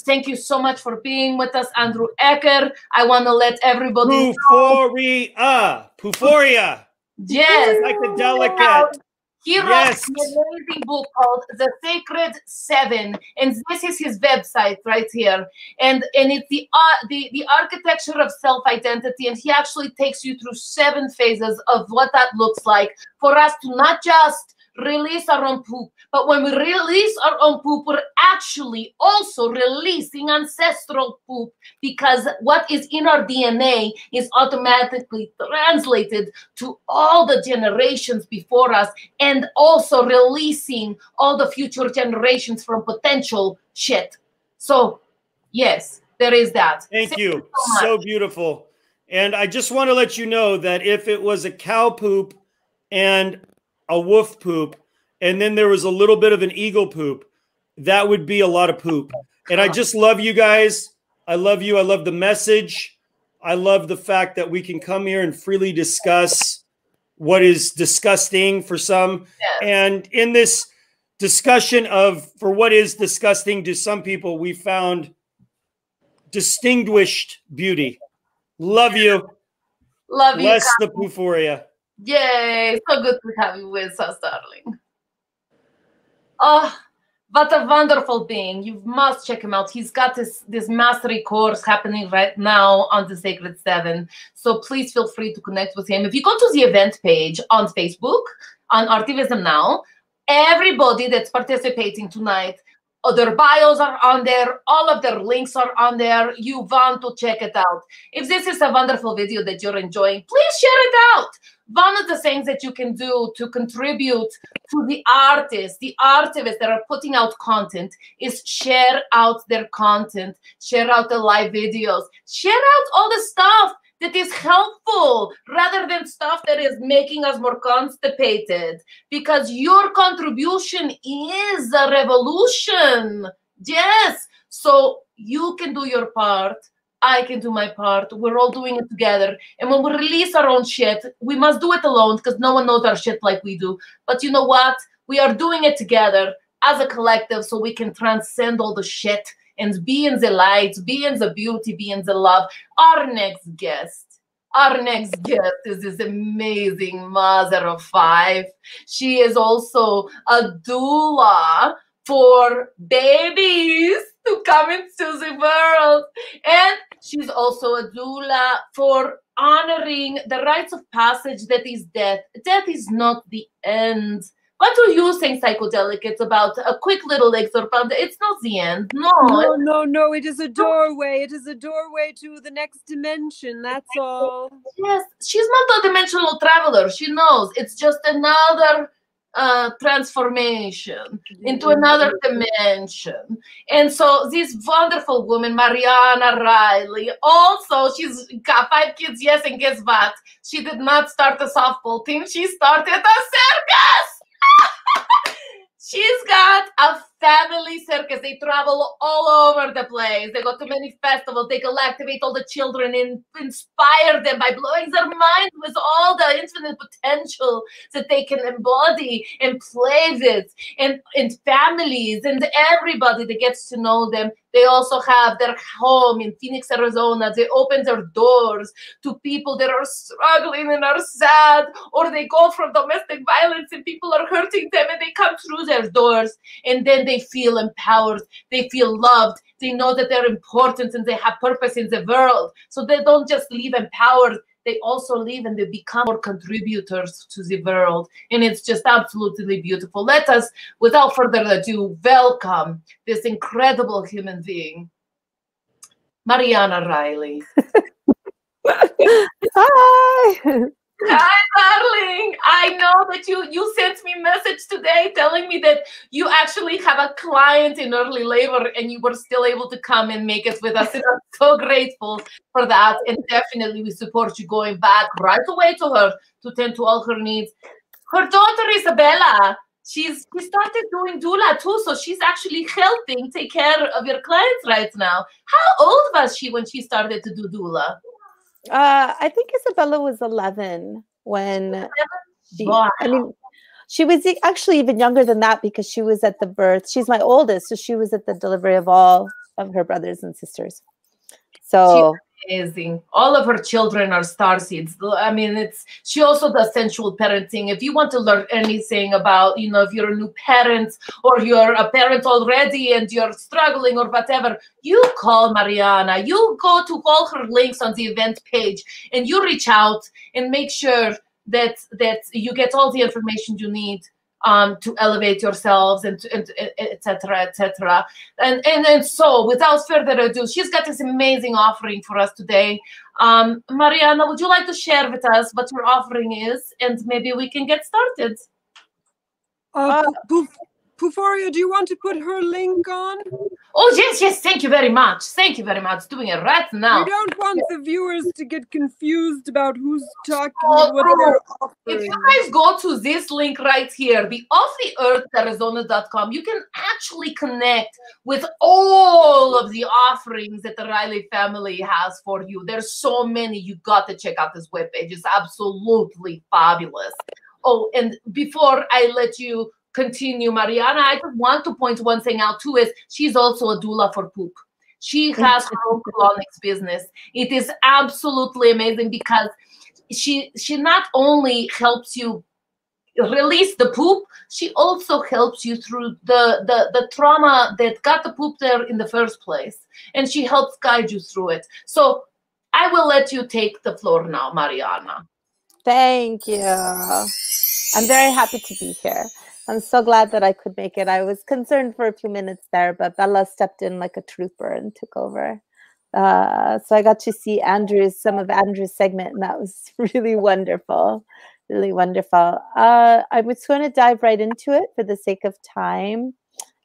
Thank you so much for being with us, Andrew Ecker. I want to let everybody know. Poophoria. Yes. Psychodelicate. He wrote an amazing book called The Sacred Seven, and this is his website right here. And it's the architecture of self-identity, and he actually takes you through 7 phases of what that looks like for us to not just release our own poop, but when we release our own poop, we're actually also releasing ancestral poop, because what is in our DNA is automatically translated to all the generations before us, and also releasing all the future generations from potential shit. So yes, there is that. Thank you. So beautiful. And I just want to let you know that if it was a cow poop and a wolf poop, and then there was a little bit of an eagle poop, that would be a lot of poop. And I just love you guys. I love you. I love the message. I love the fact that we can come here and freely discuss what is disgusting for some. Yes. And in this discussion of for what is disgusting to some people, we found distinguished beauty. Love you. Love you. Bless the Poophoria. Yay. So good to have you with us, darling. Oh, what a wonderful being. You must check him out. He's got this mastery course happening right now on the Sacred Seven. So please feel free to connect with him. If you go to the event page on Facebook, on Artivism Now, everybody that's participating tonight, their bios are on there. All of their links are on there. You want to check it out. If this is a wonderful video that you're enjoying, please share it out. One of the things that you can do to contribute to the artists, the activists that are putting out content, is share out their content, share out the live videos, share out all the stuff that is helpful rather than stuff that is making us more constipated, because your contribution is a revolution. Yes. So you can do your part. I can do my part. We're all doing it together. And when we release our own shit, we must do it alone because no one knows our shit like we do. But you know what? We are doing it together as a collective so we can transcend all the shit and be in the light, be in the beauty, be in the love. Our next guest is this amazing mother of 5. She is also a doula for babies to come into the world. And she's also a doula for honoring the rites of passage that is death. Death is not the end. What do you think, Psychodelicate, about a quick little excerpt? It's not the end. No. It is a doorway. It is a doorway to the next dimension. That's all. Yes, she's not a dimensional traveler. She knows it's just another transformation into another dimension. And so this wonderful woman, Mariana Riley, also, she's got 5 kids, yes, and guess what? She did not start a softball team. She started a circus. She's got a family circus. They travel all over the place. They go to many festivals. They activate all the children and inspire them by blowing their mind with all the infinite potential that they can embody and play with. And families and everybody that gets to know them. They also have their home in Phoenix, Arizona. They open their doors to people that are struggling and are sad, or they go from domestic violence and people are hurting them and they come through their doors and then they feel empowered. They feel loved. They know that they're important and they have purpose in the world. So they don't just leave empowered. They also live and they become more contributors to the world. And it's just absolutely beautiful. Let us, without further ado, welcome this incredible human being, Mariana Riley. Hi. Hi, darling. I know that you sent me a message today telling me that you actually have a client in early labor and you were still able to come and make it with us. And I'm so grateful for that. And definitely we support you going back right away to her to tend to all her needs. Her daughter, Isabella, she started doing doula too. So she's actually helping take care of your clients right now. How old was she when she started to do doula? I think Isabella was 11 when she was actually even younger than that because she was at the birth. She's my oldest, so she was at the delivery of all of her brothers and sisters. So she's amazing. All of her children are starseeds. I mean, she also does sensual parenting. If you want to learn anything about, if you're a new parent or you're a parent already and you're struggling or whatever, you call Mariana. You go to all her links on the event page and you reach out and make sure that you get all the information you need to elevate yourselves and et cetera. And so without further ado, she's got this amazing offering for us today. Mariana, would you like to share with us what your offering is and maybe we can get started? Poophoria, do you want to put her link on? Oh, yes. Thank you very much. Doing it right now. We don't want the viewers to get confused about who's talking and what they're offering. If you guys go to this link right here, the offtheeartharizona.com, you can actually connect with all of the offerings that the Riley family has for you. There's so many. You got to check out this webpage. It's absolutely fabulous. Oh, and before I let you continue, Mariana, I just want to point one thing out too, is she's also a doula for poop. She has her own colonics business. It is absolutely amazing because she not only helps you release the poop, she also helps you through the trauma that got the poop there in the first place. And she helps guide you through it. So I will let you take the floor now, Mariana. thank you. I'm very happy to be here. I'm so glad that I could make it. I was concerned for a few minutes there, but Bella stepped in like a trooper and took over. So I got to see some of Andrew's segment, and that was really wonderful. Really wonderful. I was going to dive right into it for the sake of time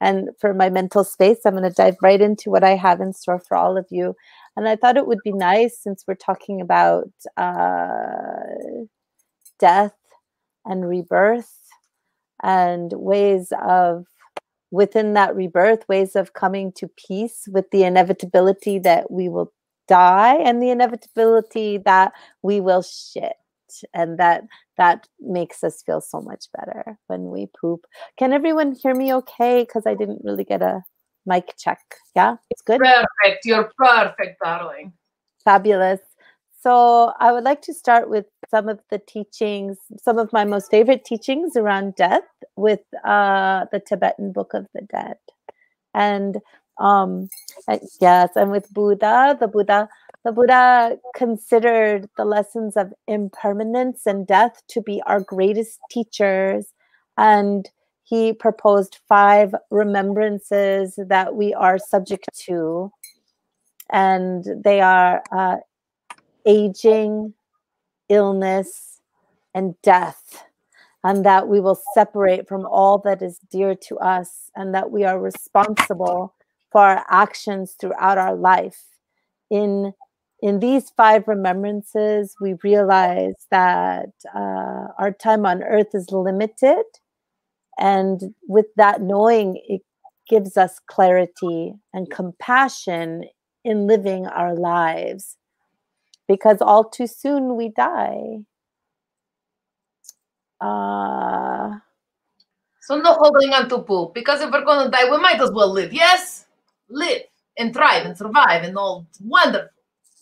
and for my mental space. I'm going to dive right into what I have in store for all of you. And I thought it would be nice, since we're talking about death and rebirth and ways of within that rebirth, ways of coming to peace with the inevitability that we will die and the inevitability that we will shit. And that makes us feel so much better when we poop. Can everyone hear me okay? Because I didn't really get a mic check. Yeah, it's good? Perfect. You're perfect, darling. Fabulous. So I would like to start with some of the teachings, some of my most favorite teachings around death with the Tibetan Book of the Dead. And yes, and with Buddha, the Buddha considered the lessons of impermanence and death to be our greatest teachers. And he proposed 5 remembrances that we are subject to. And they are aging, illness, and death, and that we will separate from all that is dear to us, and that we are responsible for our actions throughout our life. In these 5 remembrances, we realize that our time on earth is limited, and with that knowing, it gives us clarity and compassion in living our lives. Because all too soon we die. So no holding on to poop, because if we're going to die, we might as well live. Yes? Live and thrive and survive and all wonderful.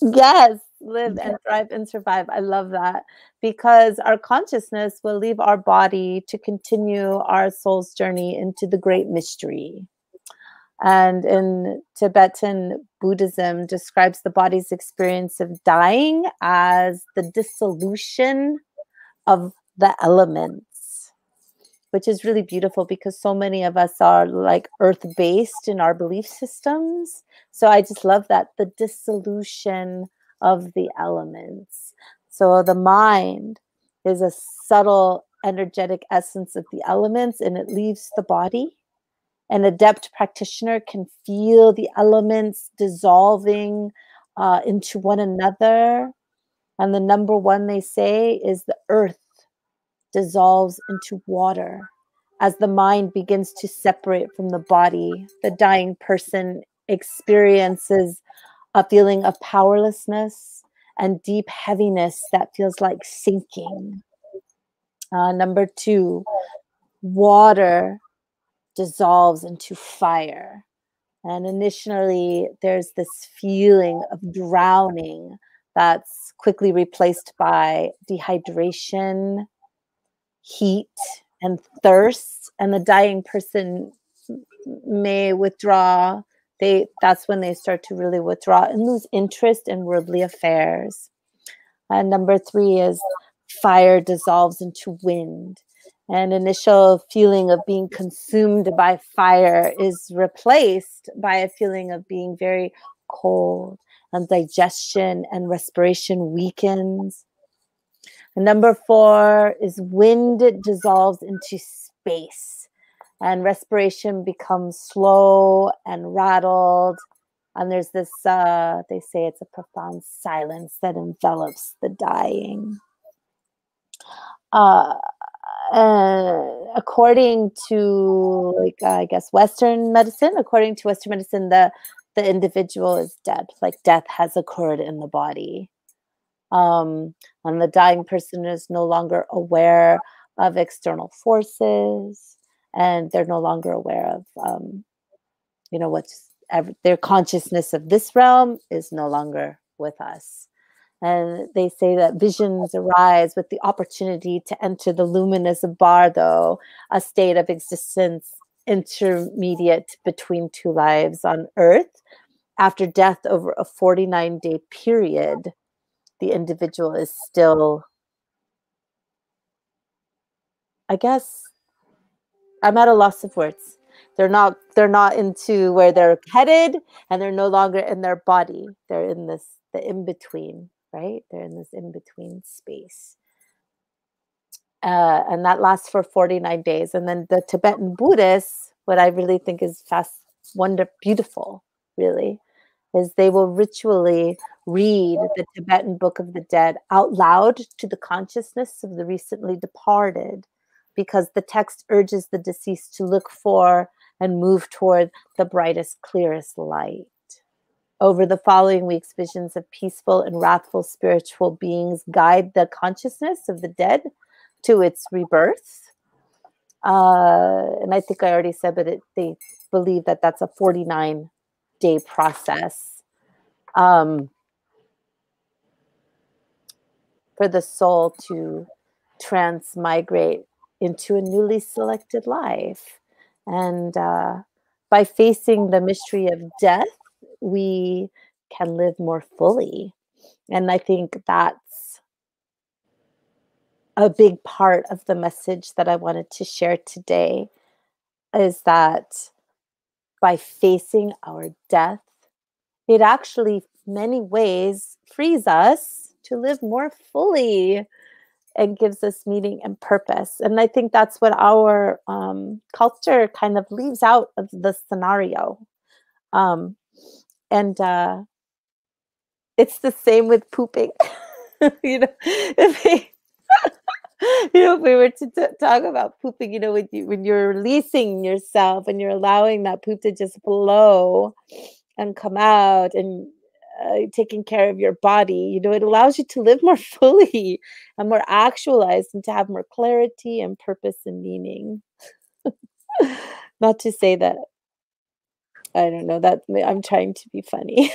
Yes, live and thrive and survive. I love that. Because our consciousness will leave our body to continue our soul's journey into the great mystery. And in Tibetan Buddhism describes the body's experience of dying as the dissolution of the elements, which is really beautiful because so many of us are like earth-based in our belief systems. So I just love that, the dissolution of the elements. So the mind is a subtle energetic essence of the elements, and it leaves the body. An adept practitioner can feel the elements dissolving into one another. And the number 1 they say is the earth dissolves into water as the mind begins to separate from the body. The dying person experiences a feeling of powerlessness and deep heaviness that feels like sinking. Number 2, water dissolves into fire. And initially, there's this feeling of drowning that's quickly replaced by dehydration, heat, and thirst. And the dying person may withdraw. That's when they start to really withdraw and lose interest in worldly affairs. And number 3 is fire dissolves into wind. An initial feeling of being consumed by fire is replaced by a feeling of being very cold, and digestion and respiration weakens. And number 4 is wind dissolves into space, and respiration becomes slow and rattled. And there's this, they say it's a profound silence that envelops the dying. According to, like, I guess, Western medicine, the individual is dead. Like, death has occurred in the body. And the dying person is no longer aware of external forces, and they're no longer aware of, their consciousness of this realm is no longer with us. And they say that visions arise with the opportunity to enter the luminous bardo, a state of existence intermediate between 2 lives on earth. After death, over a 49-day period, the individual is still, I guess, I'm at a loss of words. They're not into where they're headed, and they're no longer in their body. They're in the in-between. Right? They're in this in-between space. And that lasts for 49 days. And then the Tibetan Buddhists, what I really think is beautiful, really, is they will ritually read the Tibetan Book of the Dead out loud to the consciousness of the recently departed, because the text urges the deceased to look for and move toward the brightest, clearest light. Over the following weeks, visions of peaceful and wrathful spiritual beings guide the consciousness of the dead to its rebirth. And I think I already said, but they believe that that's a 49-day process for the soul to transmigrate into a newly selected life. And by facing the mystery of death, we can live more fully. And I think that's a big part of the message that I wanted to share today, is that by facing our death, it actually, many ways, frees us to live more fully and gives us meaning and purpose. And I think that's what our culture kind of leaves out of the scenario. And it's the same with pooping. You know, if we were to talk about pooping, you know, when you're releasing yourself and you're allowing that poop to just flow and come out, and taking care of your body, you know, it allows you to live more fully and more actualized, and to have more clarity and purpose and meaning. Not to say that, I don't know, that I'm trying to be funny.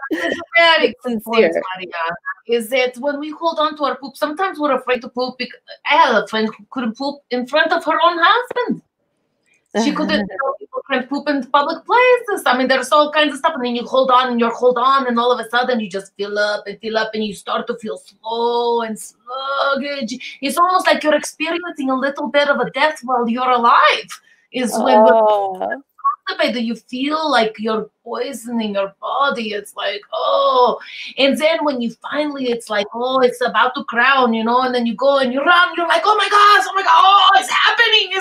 It's very sincere. Maria, is that when we hold on to our poop, sometimes we're afraid to poop. I had a friend who couldn't poop in front of her own husband. She couldn't, people can't poop in public places. I mean, there's all kinds of stuff. And then you hold on and and all of a sudden you just fill up, and you start to feel slow and sluggish. It's almost like you're experiencing a little bit of a death while you're alive. Is when you feel like you're poisoning your body. It's like, oh. And then when you finally, it's like, oh, it's about to crown, you know, and then you go and you run, you're like, oh my gosh, oh, it's happening,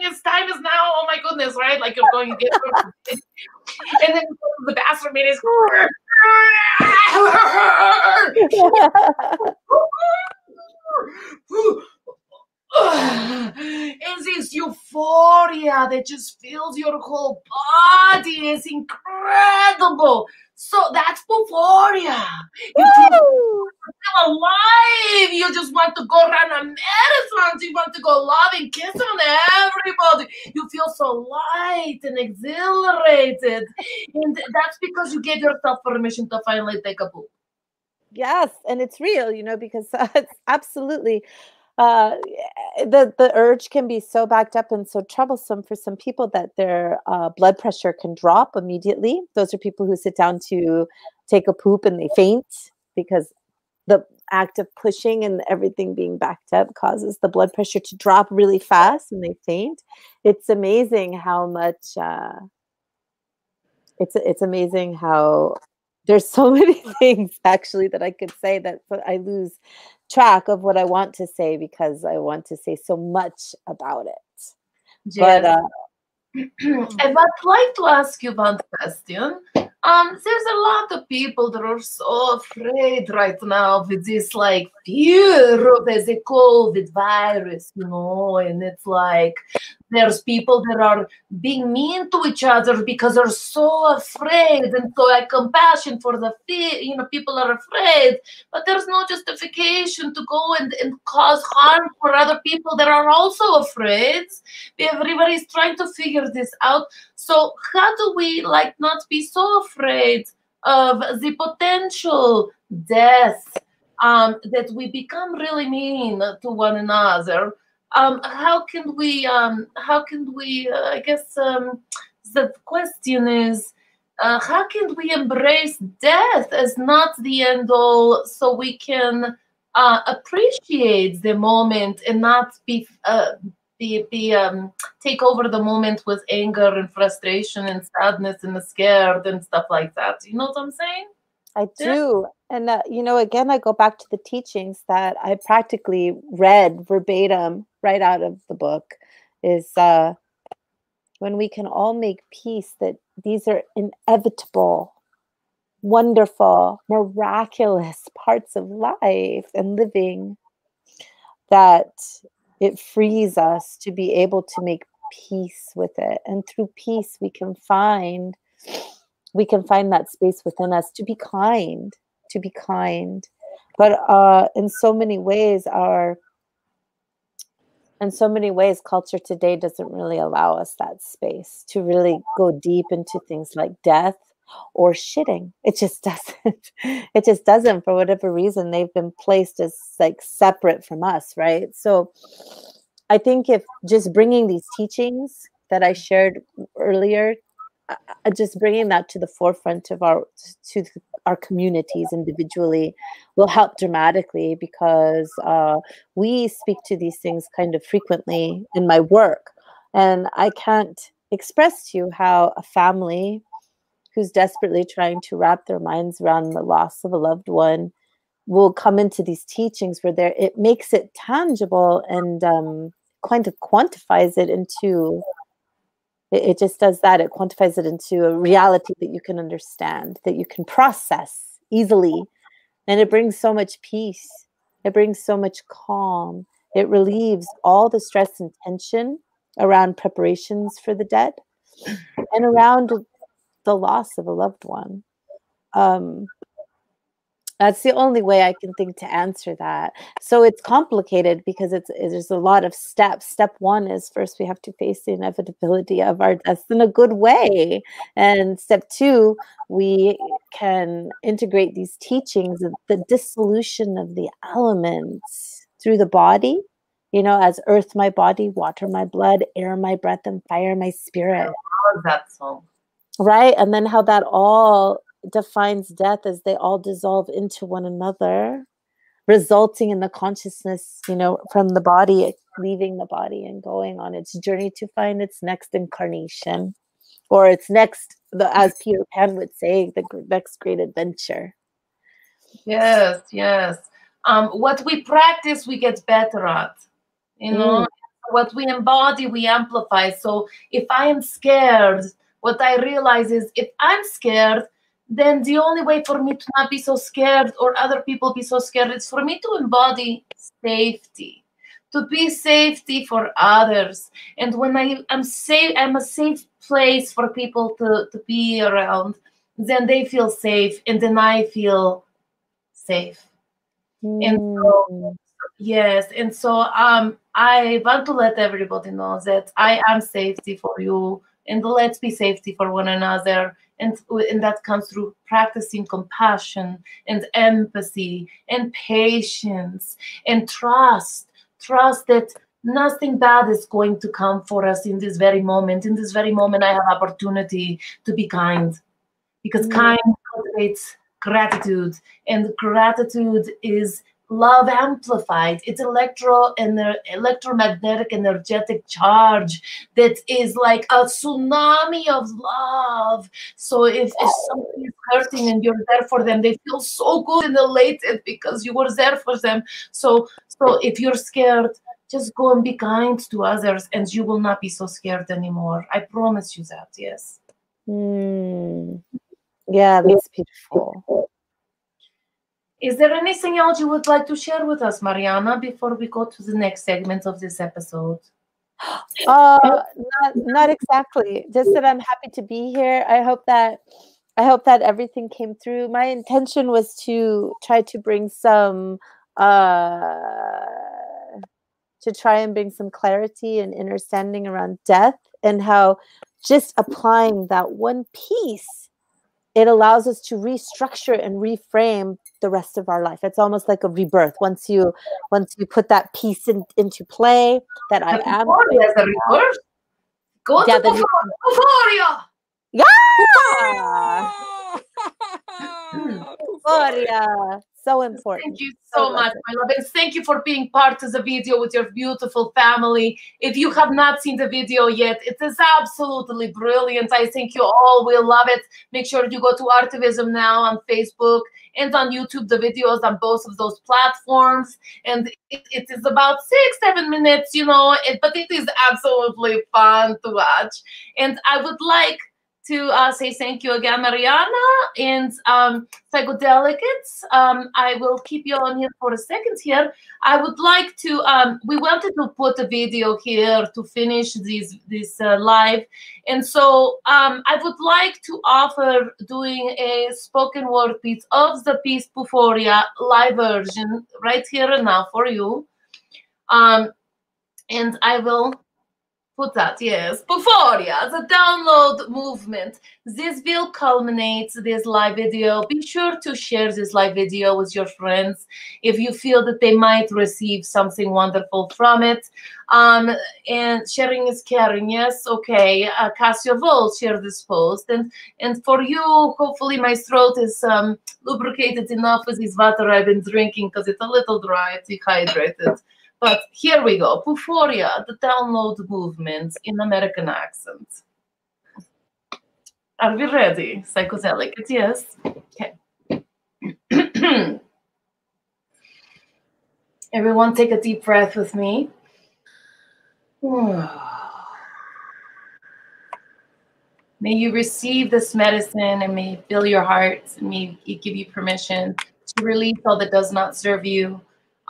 its time is now, oh my goodness, right? Like you're going, you get and then you go to the bathroom and it's and this euphoria that just fills your whole body is incredible. So that's Poophoria. You feel alive. You just want to go run a marathon. You want to go love and kiss on everybody. You feel so light and exhilarated. And that's because you gave yourself permission to finally take a poop. Yes, and it's real, you know, because it's absolutely... the urge can be so backed up and so troublesome for some people that their blood pressure can drop immediately. Those are people who sit down to take a poop and they faint, because the act of pushing and everything being backed up causes the blood pressure to drop really fast and they faint. It's amazing how much it's amazing how there's so many things actually that I could say that I lose track of what I want to say, because I want to say so much about it. Yes. But I would like to ask you one question. There's a lot of people that are so afraid right now with this like fear of the COVID virus, you know, and it's like there's people that are being mean to each other because they're so afraid, and so I have compassion for the fear, you know, people are afraid, but there's no justification to go and cause harm for other people that are also afraid. Everybody's trying to figure this out. So how do we like not be so afraid of the potential death, that we become really mean to one another? How can we I guess the question is, how can we embrace death as not the end all, so we can appreciate the moment and not be take over the moment with anger and frustration and sadness and scared and stuff like that? You know what I'm saying? I do. And, you know, again, I go back to the teachings that I practically read verbatim right out of the book, is when we can all make peace that these are inevitable, wonderful, miraculous parts of life and living, that it frees us to be able to make peace with it. And through peace, we can find that space within us to be kind, to be kind. But in so many ways, culture today doesn't really allow us that space to really go deep into things like death or shitting. It just doesn't. It just doesn't, for whatever reason. They've been placed as like separate from us, right? So I think if just bringing these teachings that I shared earlier, just bringing that to the forefront of our communities individually will help dramatically, because we speak to these things kind of frequently in my work, and I can't express to you how a family who's desperately trying to wrap their minds around the loss of a loved one will come into these teachings where it makes it tangible and kind of quantifies it into. It just does that. It quantifies it into a reality that you can understand, that you can process easily. And it brings so much peace. It brings so much calm. It relieves all the stress and tension around preparations for the dead and around the loss of a loved one. That's the only way I can think to answer that. So it's complicated because there's a lot of steps. Step one is first we have to face the inevitability of our deaths in a good way. And step two, we can integrate these teachings of the dissolution of the elements through the body, you know, as earth my body, water my blood, air my breath, and fire my spirit. I love that song. Right? And then how that all defines death as they all dissolve into one another, resulting in the consciousness, you know, from the body, leaving the body and going on its journey to find its next incarnation, or its next, as Peter Pan would say, the next great adventure. Yes, yes. What we practice, we get better at. You know, what we embody, we amplify. So if I am scared, what I realize is if I'm scared, then the only way for me to not be so scared or other people be so scared is for me to embody safety, to be safety for others. And when I'm safe, I'm a safe place for people to be around, then they feel safe and then I feel safe. And so, yes, and so I want to let everybody know that I am safety for you, and let's be safety for one another. And that comes through practicing compassion and empathy and patience and trust that nothing bad is going to come for us in this very moment. In this very moment, I have opportunity to be kind, because kind cultivates gratitude, and gratitude is love amplified. It's electromagnetic energetic charge that is like a tsunami of love. So if somebody is hurting and you're there for them, they feel so good and elated because you were there for them. So if you're scared, just go and be kind to others and you will not be so scared anymore. I promise you that. Yes. Yeah, that's beautiful. Is there anything else you would like to share with us, Mariana, before we go to the next segment of this episode? Not exactly. Just that I'm happy to be here. I hope that everything came through. My intention was to try to bring some clarity and understanding around death, and how just applying that one piece, it allows us to restructure and reframe the rest of our life. It's almost like a rebirth. Once you put that piece into play, that I am. As a rebirth. Go to Poophoria. Yeah. Poophoria. So important. Thank you so much, my love. And thank you for being part of the video with your beautiful family. If you have not seen the video yet, it is absolutely brilliant. I think you all will love it. Make sure you go to Artivism now on Facebook and on YouTube, the videos on both of those platforms. And it is about 6-7 minutes, you know, but it is absolutely fun to watch. And I would like to say thank you again, Mariana, and Psychodelicate. I will keep you on here for a second here. I would like to, we wanted to put a video here to finish this live. And so I would like to offer doing a spoken word piece of the piece Poophoria live version right here and now for you. And I will put that, yes. Poophoria, the download movement. This will culminate this live video. Be sure to share this live video with your friends if you feel that they might receive something wonderful from it. And sharing is caring, yes? Okay, Cassio Vol, share this post. And for you, hopefully my throat is lubricated enough with this water I've been drinking because it's a little dry, it's dehydrated. But here we go. Poophoria, the download movement in American accent. Are we ready? Psychodelicate, yes. Okay. Everyone take a deep breath with me. May you receive this medicine and may it fill your heart and may it give you permission to release all that does not serve you.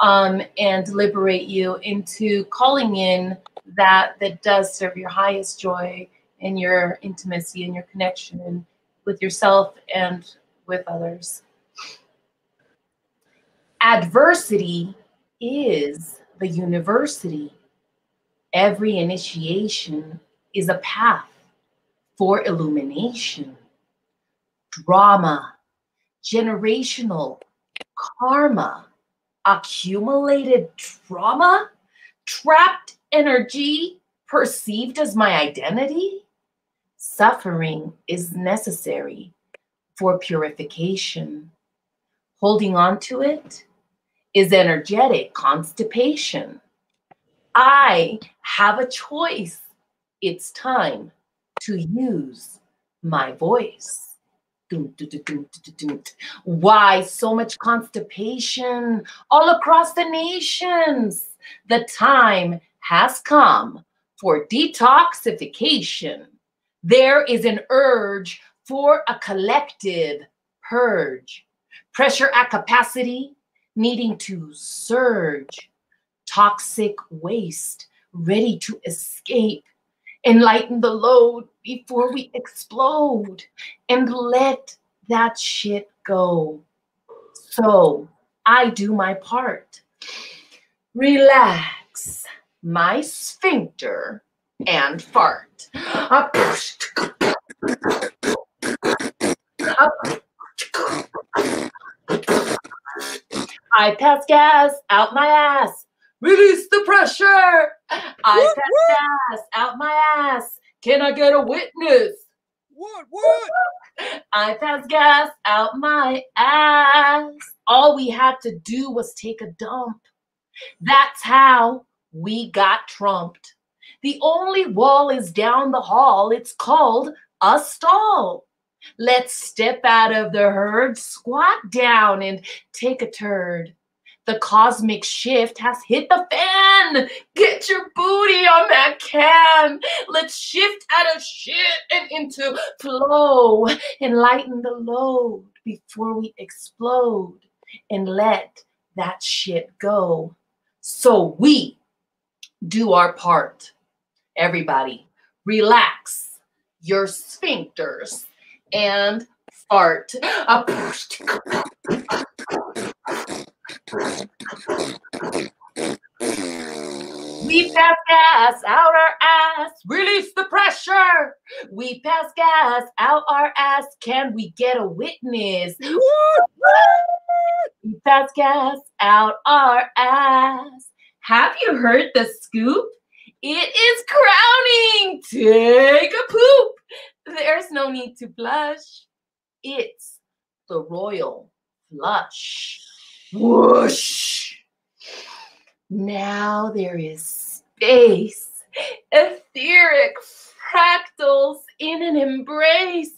And liberate you into calling in that does serve your highest joy and your intimacy and your connection with yourself and with others. Adversity is the university. Every initiation is a path for illumination. Drama, generational karma, accumulated trauma, trapped energy perceived as my identity. Suffering is necessary for purification. Holding on to it is energetic constipation. I have a choice. It's time to use my voice. Why so much constipation all across the nations? The time has come for detoxification. There is an urge for a collective purge. Pressure at capacity needing to surge. Toxic waste ready to escape. Enlighten the load before we explode and let that shit go. So I do my part. Relax my sphincter and fart. I pass gas out my ass. Release the pressure. I pass gas out my ass. Can I get a witness? What? I pass gas out my ass. All we had to do was take a dump. That's how we got trumped. The only wall is down the hall. It's called a stall. Let's step out of the herd, squat down and take a turd. The cosmic shift has hit the fan. Get your booty on that can. Let's shift out of shit and into flow. Enlighten the load before we explode and let that shit go. So we do our part. Everybody, relax your sphincters and fart. We pass gas out our ass. Release the pressure. We pass gas out our ass. Can we get a witness? We pass gas out our ass. Have you heard the scoop? It is crowning. Take a poop. There's no need to blush. It's the royal flush. Whoosh. Now there is space, etheric fractals in an embrace,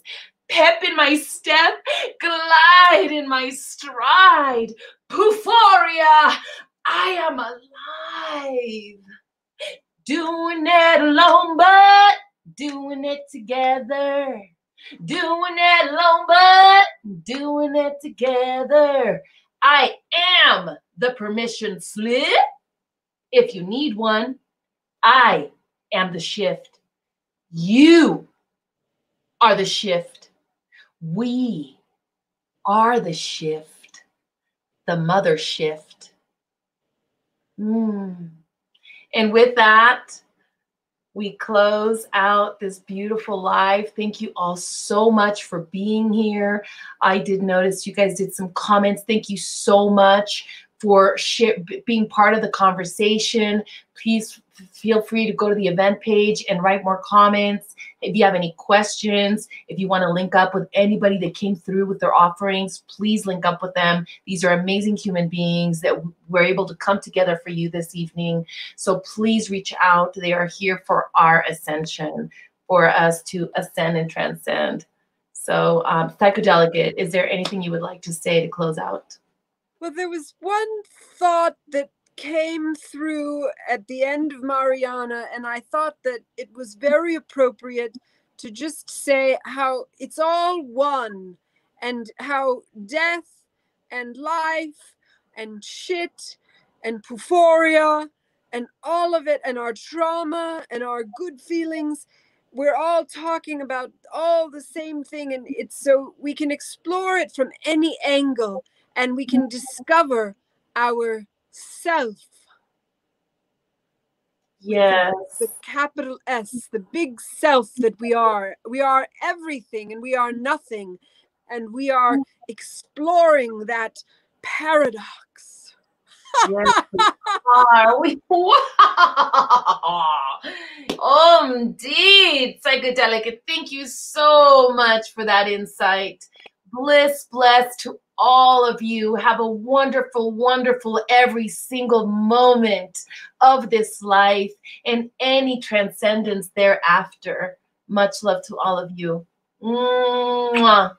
pep in my step, glide in my stride. Poophoria, I am alive. Doing it alone, but doing it together. Doing it alone, but doing it together. I am the permission slip. If you need one, I am the shift. You are the shift. We are the shift. The mother shift. And with that, we close out this beautiful live. Thank you all so much for being here. I did notice you guys did some comments. Thank you so much for being part of the conversation. Please feel free to go to the event page and write more comments. If you have any questions, if you want to link up with anybody that came through with their offerings, please link up with them. These are amazing human beings that were able to come together for you this evening. So please reach out. They are here for our ascension, for us to ascend and transcend. So Psychodelicate, is there anything you would like to say to close out? Well, there was one thought that came through at the end of Mariana, and I thought that it was very appropriate to just say how it's all one, and how death and life and shit and Poophoria and all of it, and our trauma and our good feelings, we're all talking about all the same thing, and it's so we can explore it from any angle, and we can discover our self. Yes. The capital S, the big self that we are. We are everything and we are nothing. And we are exploring that paradox. Yes, we are. Oh, indeed. Psychodelicate. Thank you so much for that insight. Bliss, bless to all of you. Have a wonderful, wonderful every single moment of this life and any transcendence thereafter. Much love to all of you. Mwah.